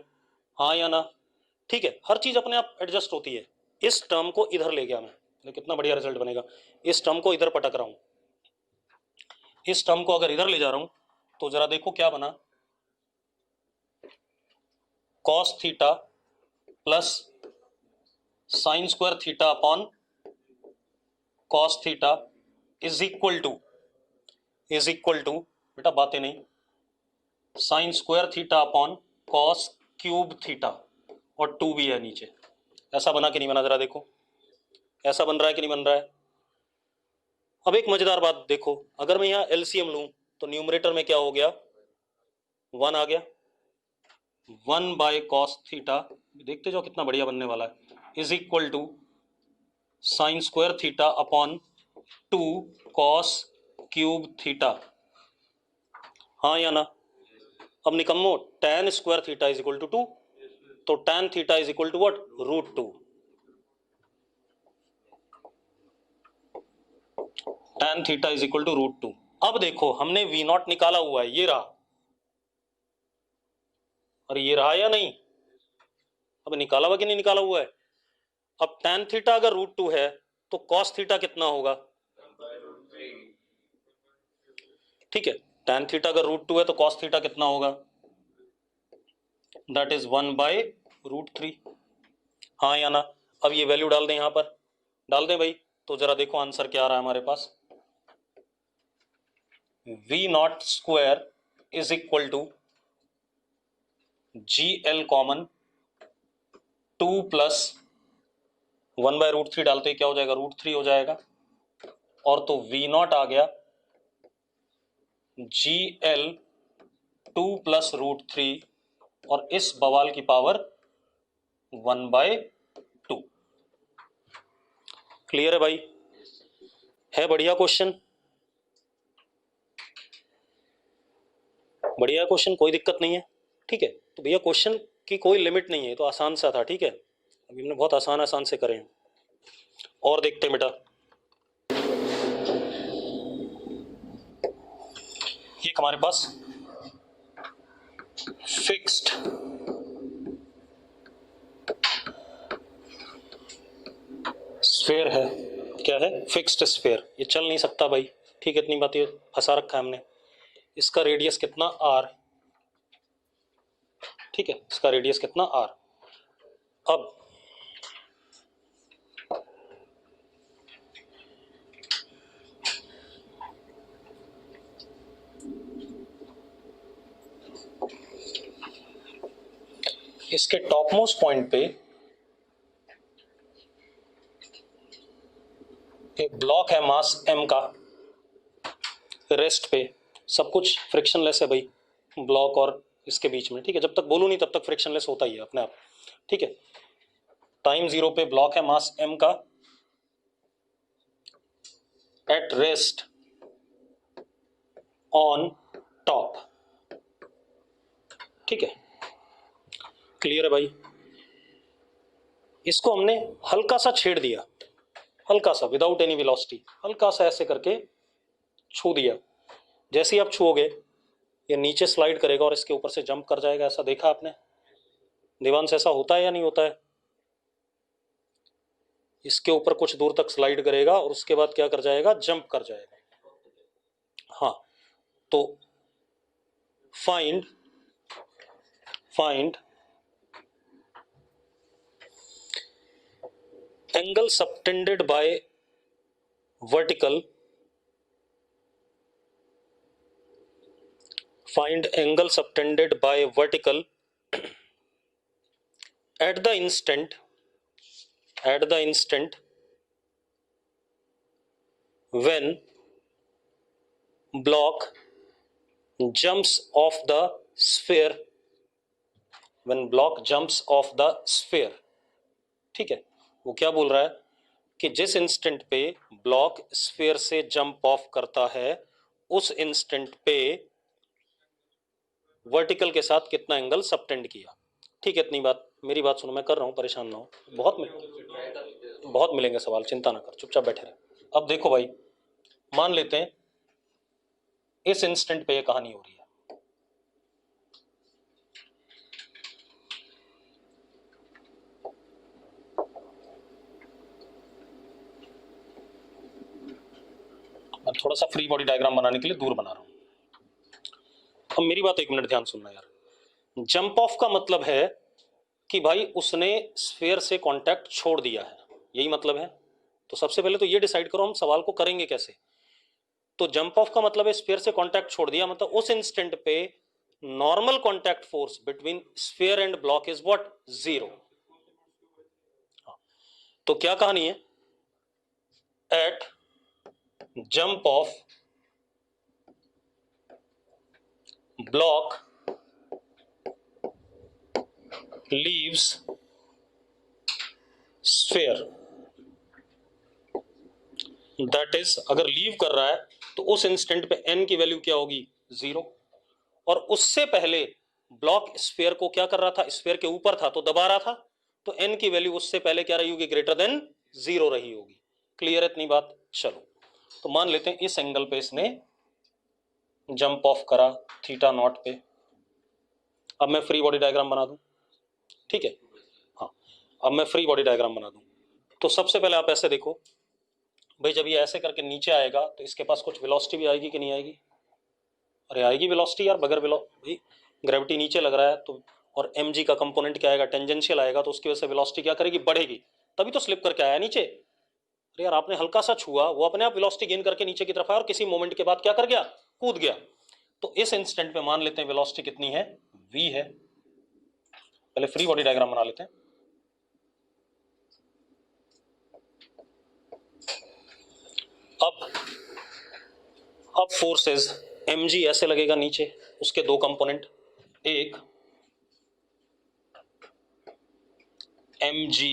हाँ या ना? ठीक है, हर चीज अपने आप एडजस्ट होती है। इस टर्म को इधर ले गया मैं, कितना बढ़िया रिजल्ट बनेगा। इस टर्म को इधर पटक रहा हूं, इस टर्म को अगर इधर ले जा रहा हूं तो जरा देखो क्या बना? cos theta plus sine square theta upon cos theta is equal to बेटा बातें नहीं, sine square theta upon cos cube theta, और 2 भी है नीचे। ऐसा बना कि नहीं बना? जरा देखो ऐसा बन रहा है कि नहीं बन रहा है? अब एक मजेदार बात देखो, अगर मैं यहाँ एलसीएम लूं तो न्यूमरेटर में क्या हो गया? 1 आ गया। 1 बाय कॉस थीटा, देखते जाओ कितना बढ़िया बनने वाला है, is equal to sine square theta upon 2 cos cube theta. हाँ या ना? अब निकम्मो tan square theta is equal to 2, तो tan theta is equal to what, √2। tan theta is equal to √2। अब देखो हमने V नॉट निकाला हुआ है, ये रहा, और ये रहा या नहीं, अब निकाला हुआ कि नहीं निकाला हुआ है। अब tan थीटा अगर √2 है तो cos थीटा कितना होगा, ठीक है, tan थीटा अगर √2 है तो cos थीटा कितना होगा, दैट इज 1/√3। हाँ या ना। अब ये वैल्यू डाल दें, यहां पर डाल दें भाई, तो जरा देखो आंसर क्या आ रहा है हमारे पास। V naught square is equal to GL common 2 plus 1/√3 डालते क्या हो जाएगा, √3 हो जाएगा, और तो V नॉट आ गया GL 2 प्लस √3 और इस बवाल की पावर 1/2। क्लियर है भाई, है बढ़िया क्वेश्चन, बढ़िया क्वेश्चन, कोई दिक्कत नहीं है, ठीक है। तो भैया क्वेश्चन की कोई लिमिट नहीं है, तो आसान सा था, ठीक है। अभी हमने बहुत आसान आसान से करे हैं, और देखते हैं बेटा। ये हमारे पास फिक्स्ड स्फीयर है, क्या है, फिक्स्ड स्फीयर, ये चल नहीं सकता भाई, ठीक है, इतनी बात ये फंसा रखा है हमने। इसका रेडियस कितना r, ठीक है, इसका रेडियस कितना r। अब इसके टॉप मोस्ट पॉइंट पे एक ब्लॉक है मास m का, रेस्ट पे सब कुछ फ्रिक्शनलेस है भाई, ब्लॉक और इसके बीच में, ठीक है, जब तक बोलूं नहीं तब तक फ्रिक्शनलेस होता ही है अपने आप, ठीक है। टाइम 0 पे ब्लॉक है मास m का, एट रेस्ट ऑन टॉप, ठीक है, क्लियर है भाई। इसको हमने हल्का सा छेड़ दिया, हल्का सा, विदाउट एनी वेलोसिटी, हल्का सा ऐसे करके छू दिया। जैसे ही आप छुओगे ये नीचे स्लाइड करेगा और इसके ऊपर से जंप कर जाएगा, ऐसा देखा आपने देवांश, ऐसा होता है या नहीं होता है। इसके ऊपर कुछ दूर तक स्लाइड करेगा और उसके बाद क्या कर जाएगा, जंप कर जाएगा। हाँ, तो find angle subtended bye vertical, find angle subtended by vertical at the instant when block jumps off the sphere, ठीक है। वो क्या बोल रहा है कि जिस इंस्टेंट पे ब्लॉक स्फीयर से जंप ऑफ करता है उस इंस्टेंट पे वर्टिकल के साथ कितना एंगल सबटेंड किया, ठीक है। इतनी बात, मेरी बात सुनो, मैं कर रहा हूं, परेशान ना हो, बहुत मिलेंगे सवाल, चिंता ना कर, चुपचाप बैठे रहे। अब देखो भाई, मान लेते हैं इस इंस्टेंट पे ये कहानी हो रही है, मैं थोड़ा सा फ्री बॉडी डायग्राम बनाने के लिए दूर बना रहा हूं। अब मेरी बात एक मिनट ध्यान सुनना यार, जंप ऑफ का मतलब है कि भाई उसने स्फीयर से कांटेक्ट छोड़ दिया है, यही मतलब है। तो सबसे पहले तो ये डिसाइड करो हम सवाल को करेंगे कैसे। तो जंप ऑफ का मतलब है स्फीयर से कांटेक्ट छोड़ दिया, मतलब उस इंस्टेंट पे normal contact force between sphere and block is what, 0। तो क्या कहानी है, at jump off block leaves sphere, that is अगर लीव कर रहा है तो उस इंस्टेंट पे n की वैल्यू क्या होगी, 0, और उससे पहले ब्लॉक स्फीयर को क्या कर रहा था, स्फीयर के ऊपर था तो दबा रहा था, तो n की वैल्यू उससे पहले क्या रही होगी, ग्रेटर देन 0 रही होगी। क्लियर है इतनी बात? चलो तो मान लेते हैं इस एंगल पे इसने जंप ऑफ करा थीटा नॉट पे। अब मैं फ्री बॉडी डायग्राम बना दूं, ठीक है, हाँ अब मैं फ्री बॉडी डायग्राम बना दूं। तो सबसे पहले आप ऐसे देखो भाई, जब ये ऐसे करके नीचे आएगा तो इसके पास कुछ वेलोसिटी भी आएगी कि नहीं आएगी? अरे आएगी वेलोसिटी यार, बगैर भाई ग्रेविटी नीचे लग रहा है तो, और mg का कंपोनेंट क्या आएगा, टेंजेंशियल आएगा, तो उसकी वजह से वेलोसिटी क्या करेगी, बढ़ेगी, तभी तो स्लिप करके आया नीचे। अरे यार आपने हल्का सा छुआ, वो अपने आप वेलोसिटी गेन करके नीचे की तरफ आया और किसी मोमेंट के बाद क्या कर गया, कूद गया। तो इस इंस्टेंट पे मान लेते हैं वेलोसिटी कितनी है, v है। पहले फ्री बॉडी डायग्राम बना लेते हैं। अब फोर्सेस mg ऐसे लगेगा नीचे, उसके दो कंपोनेंट, एक mg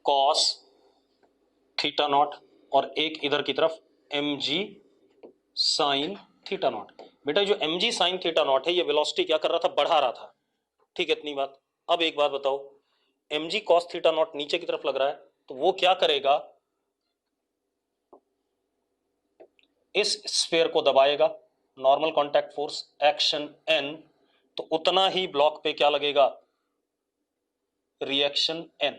cos थीटा नॉट और एक इधर की तरफ mg sin थीटा नॉट। बेटा जो mg sin थीटा नॉट है ये वेलोसिटी क्या कर रहा था, बढ़ा रहा था, ठीक है इतनी बात। अब एक बात बताओ, mg cos थीटा नॉट नीचे की तरफ लग रहा है तो वो क्या करेगा, इस स्फीयर को दबाएगा, normal contact force action n, तो उतना ही ब्लॉक पे क्या लगेगा, रिएक्शन n।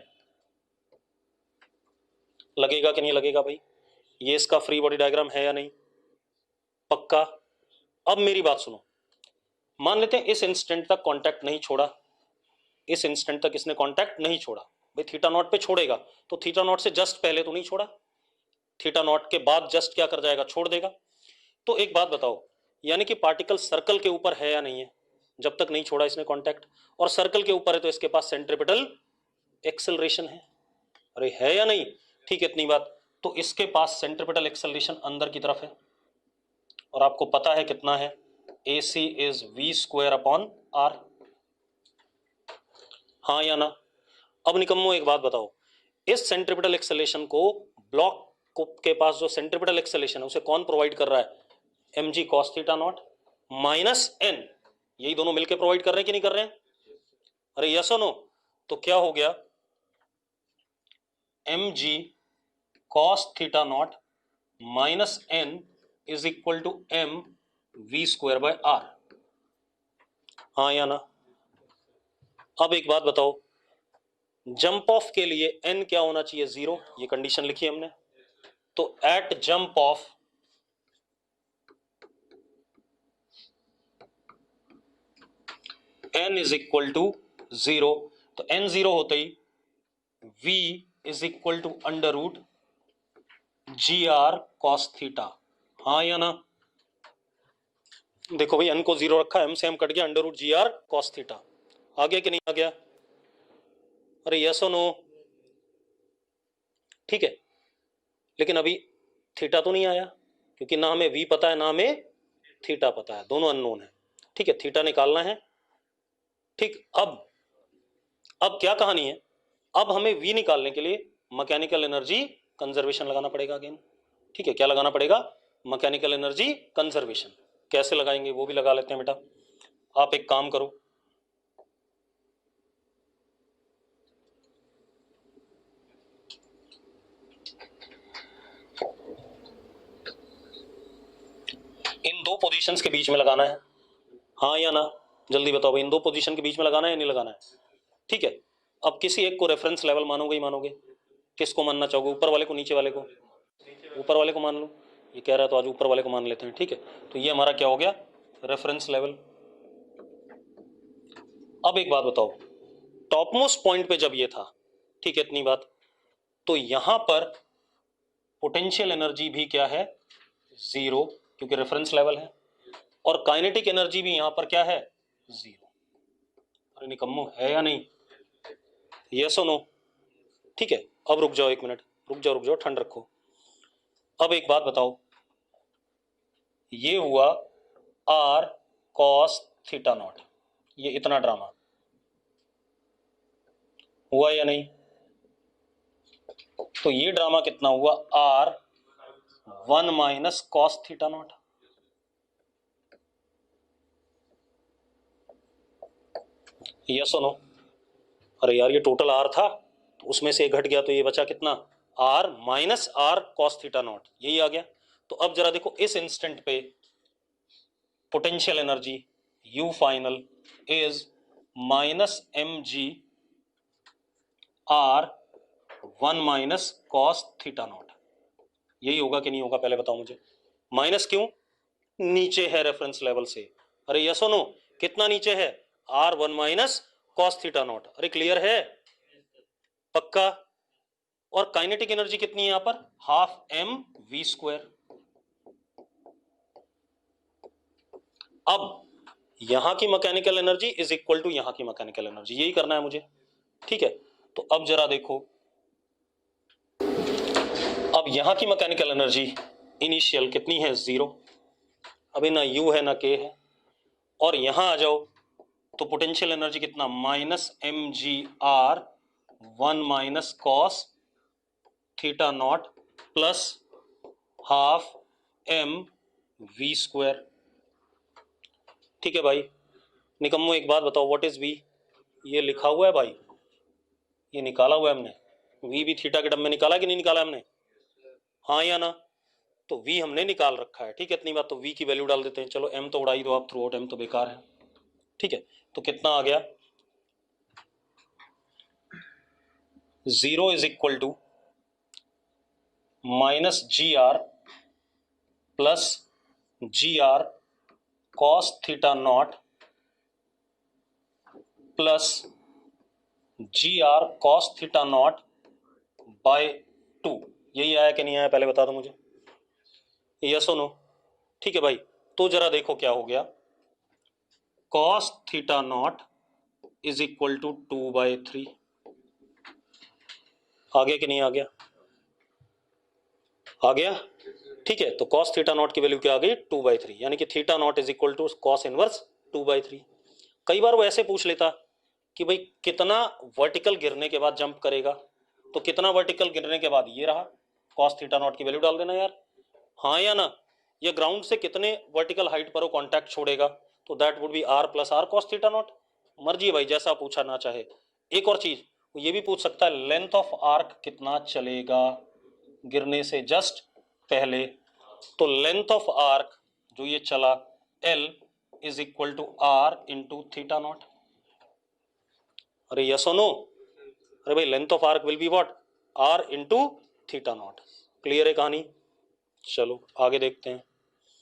लगेगा कि नहीं लगेगा भाई? ये इसका फ्री बॉडी डायग्राम है या नहीं, पक्का? अब मेरी बात सुनो, मान लेते हैं इस इंस्टेंट तक कांटेक्ट नहीं छोड़ा, इस इंस्टेंट तक इसने कांटेक्ट नहीं छोड़ा, भाई थीटा नॉट पे छोड़ेगा तो थीटा नॉट से जस्ट पहले तो नहीं छोड़ा, थीटा नॉट के बाद जस्ट क्या कर जाएगा, छोड़ देगा। तो एक बात बताओ, यानी कि पार्टिकल सर्कल के ऊपर है या नहीं है, जब तक नहीं छोड़ा इसने कांटेक्ट, और सर्कल के ऊपर है तो इसके पास सेंट्रिपेटल एक्सेलरेशन है, अरे है या नहीं, ठीक है इतनी बात। तो इसके पास सेंट्रिपेटल एक्सेलरेशन अंदर की तरफ है, और आपको पता है कितना है, AC is v square upon r, हाँ या ना? अब निकम्मो एक बात बताओ, इस सेंट्रिपेटल एक्सेलरेशन को ब्लॉक के पास जो सेंट्रिपेटल एक्सेलरेशन है उसे कौन प्रोवाइड कर रहा है, mg cos theta naught minus n, यही दोनों मिलकर प्रोवाइड कर रहे हैं कि नहीं कर रहे हैं? अरे यस और नो? तो क्या हो गया, mg cos theta naught minus n is equal to m v square by r, हाँ या ना? अब एक बात बताओ, जंप ऑफ के लिए n क्या होना चाहिए, 0, ये कंडीशन लिखी हमने। तो at jump off n is equal to 0, तो n 0 होते ही v is equal to under root ji are cos theta, हाँ या ना? देखो भाई n को 0 रखा, m से m कट गया, under root ji are cos theta, आ गया कि नहीं आ गया? अरे यस और नो? ठीक है, लेकिन अभी थीटा तो नहीं आया, क्योंकि ना हमें v पता है ना हमें थीटा पता है, दोनों अननोन है, ठीक है, थीटा निकालना है। ठीक, अब क्या कहानी है, अब हमें v निकालने के लिए मैकेनिकल एनर्जी कंजर्वेशन लगाना पड़ेगा अगेन, ठीक है, क्या लगाना पड़ेगा, मैकेनिकल एनर्जी कंजर्वेशन। कैसे लगाएंगे वो भी लगा लेते हैं बेटा। आप एक काम करो, इन दो पोजीशंस के बीच में लगाना है, हाँ या ना? जल्दी बताओ भाई, इन दो पोजीशन के बीच में लगाना है या नहीं लगाना है? ठीक है, अब किसी एक को रेफरेंस लेवल मानोगे ही मानोगे, किसको मानना चाहोगे, ऊपर वाले को नीचे वाले को? ऊपर वाले को मान लो, ये कह रहा है तो आज ऊपर वाले को मान लेते हैं, ठीक है। तो ये हमारा क्या हो गया, रेफरेंस लेवल। अब एक बात बताओ, टॉप मोस्ट पॉइंट पे जब ये था, ठीक है इतनी बात, तो यहां पर पोटेंशियल एनर्जी भी क्या है, 0, क्योंकि रेफरेंस लेवल है, और काइनेटिक एनर्जी भी यहां पर क्या है, 0। अरे निकम्मो है या नहीं, यस और नो? ठीक है, अब रुक जाओ एक मिनट, रुक जाओ ठंड रखो। अब एक बात बताओ, ये हुआ r cos थीटा नॉट, ये इतना ड्रामा हुआ या नहीं? तो ये ड्रामा कितना हुआ, r 1 minus cos theta not. Yes और नो? अरे यार ये टोटल आर था, तो उसमें से एक घट गया तो ये बचा कितना, R minus R cos theta naught, यही आ गया। तो अब जरा देखो इस इंस्टेंट पे potential energy U final is minus M G R 1 minus cos theta naught. यही होगा कि नहीं होगा पहले बताओ मुझे। माइनस क्यों, नीचे है रेफरेंस लेवल से। अरे यस और नो? कितना नीचे है, R 1 minus cos theta naught. अरे क्लियर है, पक्का? और काइनेटिक एनर्जी कितनी है यहां पर, हाफ एम वी स्क्वायर। अब यहां की mechanical energy is equal to यहां की मैकेनिकल एनर्जी, यही करना है मुझे, ठीक है। तो अब जरा देखो, अब यहां की मैकेनिकल एनर्जी इनिशियल कितनी है, 0। अभी ना यू है ना के है। और यहां आ जाओ तो पोटेंशियल एनर्जी कितना, minus M G R 1 minus cos theta naught plus half M V square. ठीक है भाई, निकम्मो एक बात बताओ, व्हाट इज वी? ये लिखा हुआ है भाई, ये निकाला हुआ है हमने, वी भी थीटा के टर्म में निकाला कि नहीं निकाला हमने, हाँ या ना? तो वी हमने निकाल रखा है, ठीक है। इतनी बात, तो वी की वैल्यू डाल देते हैं। चलो एम तो उड़ा ही दो आप, थ्रू आउट एम तो बेकार है, ठीक है। तो कितना आ गया, 0 is equal to minus G R plus G are cos theta naught plus G are cos theta naught by 2। यही आया कि नहीं आया पहले बता दो मुझे, यस और नो? ठीक है भाई, तो जरा देखो क्या हो गया, cos theta naught is equal to 2/3। आ गया कि नहीं आ गया, आ गया, ठीक है। तो कॉस थीटा नॉट की वैल्यू क्या आ गई, 2/3, यानी कि theta naught is equal to cos inverse 2/3। कई बार वो ऐसे पूछ लेता कि भाई कितना वर्टिकल गिरने के बाद जंप करेगा, तो कितना वर्टिकल गिरने के बाद ये रहा, कॉस थीटा नॉट की वैल्यू डाल देना यार, हाँ या ना? ये ग्राउंड से कितने वर्टिकल हाइट पर वो कांटेक्ट छोड़ेगा, तो that would be R plus R cos theta naught. मर्जी है भाई, जैसा पूछा ना चाहे। एक और चीज वो ये भी पूछ सकता है, लेंथ ऑफ आर्क कितना चलेगा गिरने से जस्ट पहले। तो लेंथ ऑफ आर्क जो ये चला, L is equal to R into theta naught. अरे यस और नो? अरे भाई length of arc will be what, R into theta naught. Clear है कहानी? चलो आगे देखते हैं।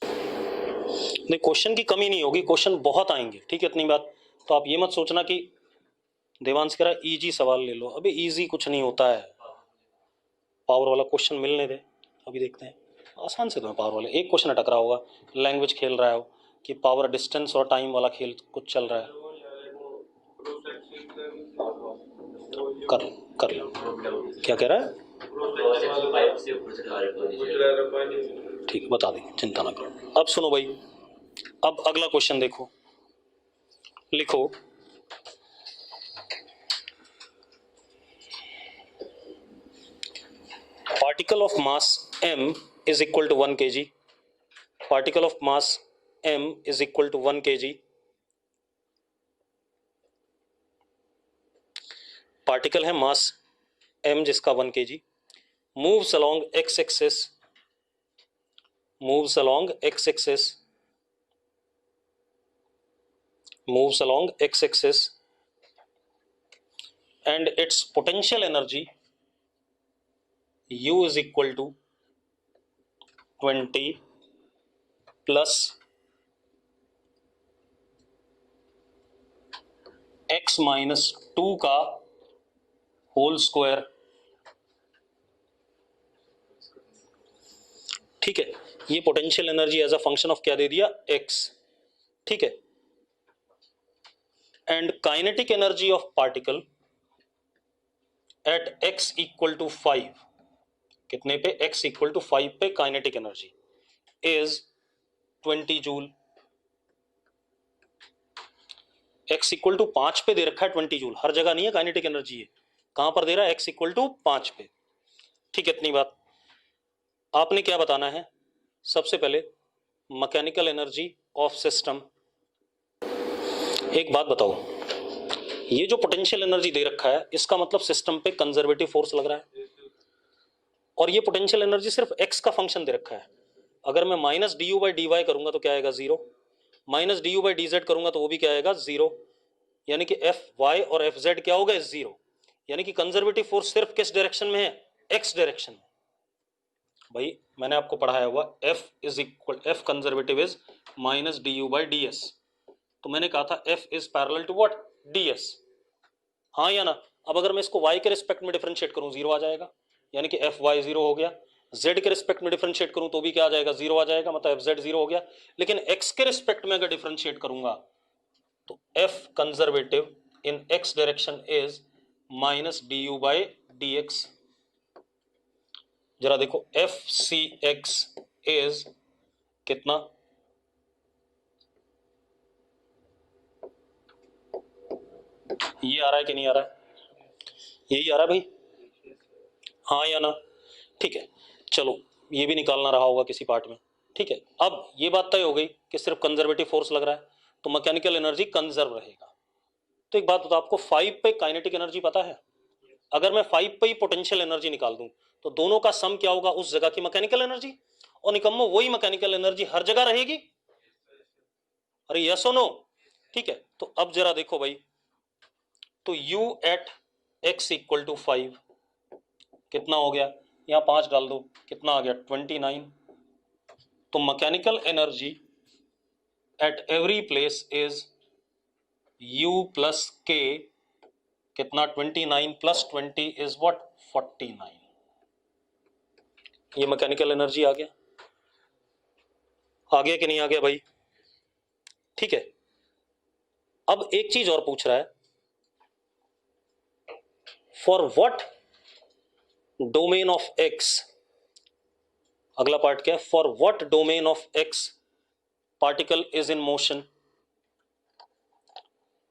नहीं, क्वेश्चन की कमी नहीं होगी, क्वेश्चन बहुत आएंगे, ठीक है, इतनी बात। तो आप ये मत सोचना कि देवांश कह रहा इजी सवाल ले लो, अभी इजी कुछ नहीं होता है। पावर वाला क्वेश्चन मिलने दे, अभी देखते हैं। आसान से तुम्हें पावर वाले एक क्वेश्चन अटक रहा होगा, लैंग्वेज खेल रहा हो कि पावर डिस्टेंस और टाइम वाला खेल कुछ चल रहा है। कर कर लो, क्या कह रहा है, ठीक है बता देंगे, चिंता ना करो। अब सुनो भाई, अब अगला क्वेश्चन देखो, लिखो particle of mass m is equal to 1 kg, particle of mass m is equal to 1 kg, particle है मास m जिसका 1 kg, moves along x axis, moves along x axis, moves along x axis, and its potential energy u is equal to 20 plus x minus 2 का whole square. ठीक है, ये potential energy as a function of क्या दे दिया, x, ठीक है। And kinetic energy of particle at x equal to 5, कितने पे, x इक्वल टू 5 पे kinetic energy is 20 joule. x equal to 5 पे दे रखा है 20 जूल, हर जगह नहीं है काइनेटिक एनर्जी है, कहां पर दे रहा है, x इक्वल टू 5 पे, ठीक है। इतनी बात आपने क्या बताना है, सबसे पहले मैकेनिकल एनर्जी ऑफ सिस्टम। एक बात बताओ, ये जो पोटेंशियल एनर्जी दे रखा है इसका मतलब सिस्टम पे कंजर्वेटिव फोर्स लग रहा है, और ये पोटेंशियल एनर्जी सिर्फ एक्स का फंक्शन दे रखा है। अगर मैं minus d u by d y करूंगा तो क्या आएगा, zero. Minus d u by d z करूंगा तो वो भी क्या आएगा, जीरो। यानी कि एफ वाई और एफ जेड क्या होगा, जीरो। यानी कि कंजर्वेटिव फोर्स सिर्फ किस डायरेक्शन में है, एक्स डायरेक्शन में। भाई मैंने आपको पढ़ाया हुआ F is equal, F conservative is minus d u by d s. तो मैंने कहा था F is parallel to what, d s, हाँ या ना। अब अगर मैं इसको y के रिस्पेक्ट में डिफरेंशिएट करूं जीरो आ जाएगा, यानी कि एफ वाई जीरो हो गया। z के रिस्पेक्ट में डिफरेंशिएट करूं तो भी क्या आ जाएगा, जीरो आ जाएगा, मतलब एफ जेड जीरो हो गया। लेकिन x के रिस्पेक्ट में अगर डिफरेंशिएट करूंगा तो f conservative in x direction is minus d u by D x. जरा देखो एफ सी एक्स इज कितना, ये आ रहा है कि नहीं आ रहा है, यही आ रहा है भाई, हाँ या ना। ठीक है, चलो ये भी निकालना रहा होगा किसी पार्ट में। ठीक है, अब ये बात तय हो गई कि सिर्फ कंजर्वेटिव फोर्स लग रहा है तो मैकेनिकल एनर्जी कंजर्व रहेगा। तो एक बात बताओ, आपको 5 पे काइनेटिक एनर्जी पता है? अगर मैं 5 पे ही पोटेंशियल एनर्जी निकाल दूं तो दोनों का सम क्या होगा, उस जगह की मैकेनिकल एनर्जी। और निकम्मो वही मैकेनिकल एनर्जी हर जगह रहेगी, अरे यस और नो। ठीक है, तो अब जरा देखो भाई, तो u at x equal to 5 कितना हो गया, यहां 5 डाल दो, कितना आ गया 29। तो mechanical energy at every place is u plus k, कितना 29 प्लस 20 इज व्हाट, 49। ये मैकेनिकल एनर्जी आ गया, आ गया कि नहीं आ गया भाई? ठीक है, अब एक चीज और पूछ रहा है, for what domain of x, अगला पार्ट क्या है, for what domain of x particle is in motion,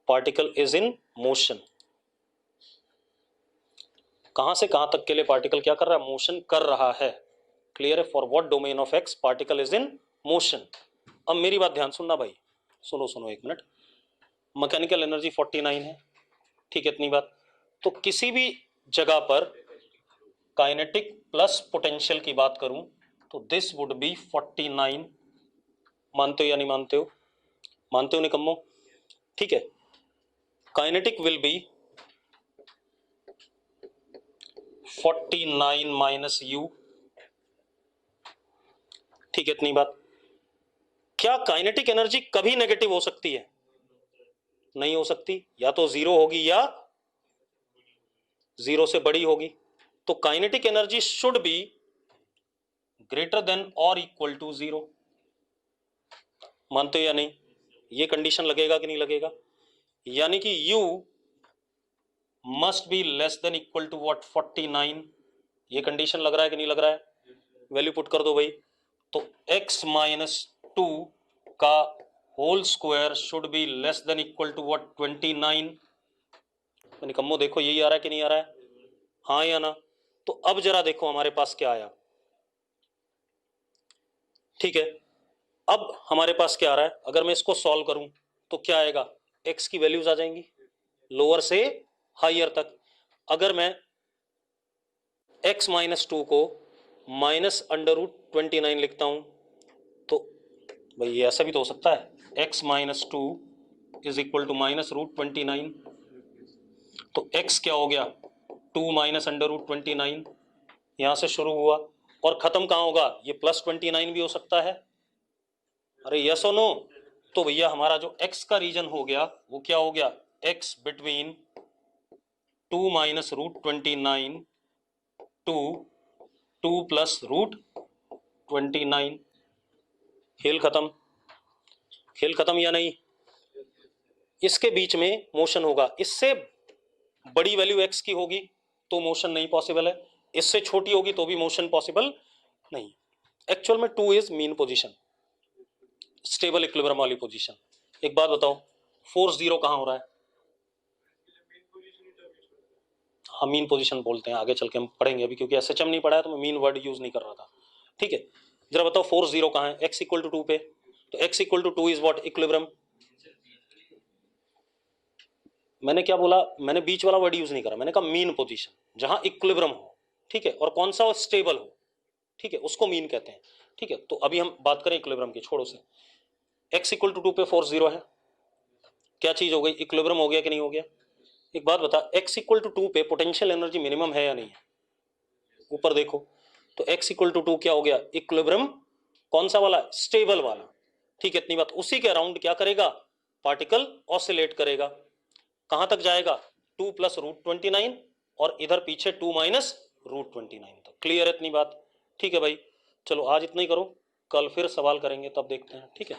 particle is in motion. कहां से कहां तक के लिए पार्टिकल क्या कर रहा है, मोशन कर रहा है। क्लियर है, for what domain of x particle is in motion. अब मेरी बात ध्यान सुनना भाई, सुनो सुनो एक मिनट। मैकेनिकल एनर्जी 49 है, ठीक है, इतनी बात। तो किसी भी जगह पर काइनेटिक प्लस पोटेंशियल की बात करूं तो दिस वुड बी 49। मानते हो या नहीं मानते हो, मानते हो निकम्मो? ठीक है, kinetic will be 49 minus you, ठीक है, इतनी बात। क्या काइनेटिक एनर्जी कभी नेगेटिव हो सकती है? नहीं हो सकती, या तो जीरो होगी या जीरो से बड़ी होगी। तो kinetic energy should be greater than और इक्वल टू जीरो। मानते हो या नहीं? ये कंडीशन लगेगा कि नहीं लगेगा? यानी कि U must be less than equal to what, 49। ये कंडीशन लग रहा है कि नहीं लग रहा है? वैल्यू पुट कर दो भाई। तो x माइनस टू का whole square should be less than equal to what, 29। तो निकम्मो देखो यही आ रहा है कि नहीं आ रहा है, हाँ या ना? तो अब जरा देखो हमारे पास क्या आया। ठीक है, अब हमारे पास क्या आ रहा है, अगर मैं इसको सॉल्व करूं तो क्या आएगा, x की वैल्यूज आ जाएंगी लोअर से हायर तक। अगर मैं x माइनस टू को माइनस अंडर रूट 29 लिखता हूं तो भाई ये ऐसा भी तो हो सकता है, x minus two is equal to minus root 29। तो x क्या हो गया, 2 माइनस अंडर रूट 29। यहां से शुरू हुआ और खत्म कहां होगा, ये प्लस 29 भी हो सकता है। अरे यस और नो? तो भैया हमारा जो x का रीजन हो गया वो क्या हो गया, x between 2 minus root 29 to 2 plus root 29। खेल खत्म, खेल खत्म या नहीं? इसके बीच में मोशन होगा, इससे बड़ी वैल्यू x की होगी तो मोशन नहीं पॉसिबल है, इससे छोटी होगी तो भी मोशन पॉसिबल नहीं। एक्चुअल में 2 is mean position, stable equilibrium वाली पोजीशन। एक बात बताओ, फोर्स जीरो कहां हो रहा है? हाँ मीन पोजीशन बोलते हैं, आगे चल के हम पढ़ेंगे अभी, क्योंकि एसएचएम नहीं पढ़ा है तो मैं मीन वर्ड यूज नहीं कर रहा था। ठीक है, जरा बताओ फोर्स जीरो कहां है, x इक्वल टू 2 पे। तो x equal to 2 is what, equilibrium. मैंने क्या बोला, मैंने बीच वाला वर्ड यूज नहीं करा, मैंने कहा मीन पोजीशन, जहां इक्विलिब्रियम हो, ठीक है, और कौन सा हो, स्टेबल हो, ठीक है, उसको मीन कहते हैं, ठीक है। तो अभी हम बात करें इक्विलिब्रियम की, छोड़ो से, x इक्वल टू 2 पे फोर्स 0 है, क्या चीज हो गई, इक्विलिब्रियम हो गया कि नहीं हो गया। एक बात बता, x इक्वल टू 2 पे पोटेंशियल एनर्जी मिनिमम है या नहीं है, ऊपर देखो, तो x इक्वल टू 2 क्या हो गया, इक्विलिब्रियम कौन सा वाला, स्टेबल वाला, ठीक है, इतनी बात। उसी के अराउंड क्या करेगा, पार्टिकल ऑसिलेट करेगा, कहां तक जाएगा, 2 प्लस √29 और इधर पीछे 2 माइनस √29 तक। क्लियर है इतनी बात, ठीक है भाई, चलो आज इतना ही करो, कल फिर सवाल करेंगे, तब देखते हैं, ठीक है।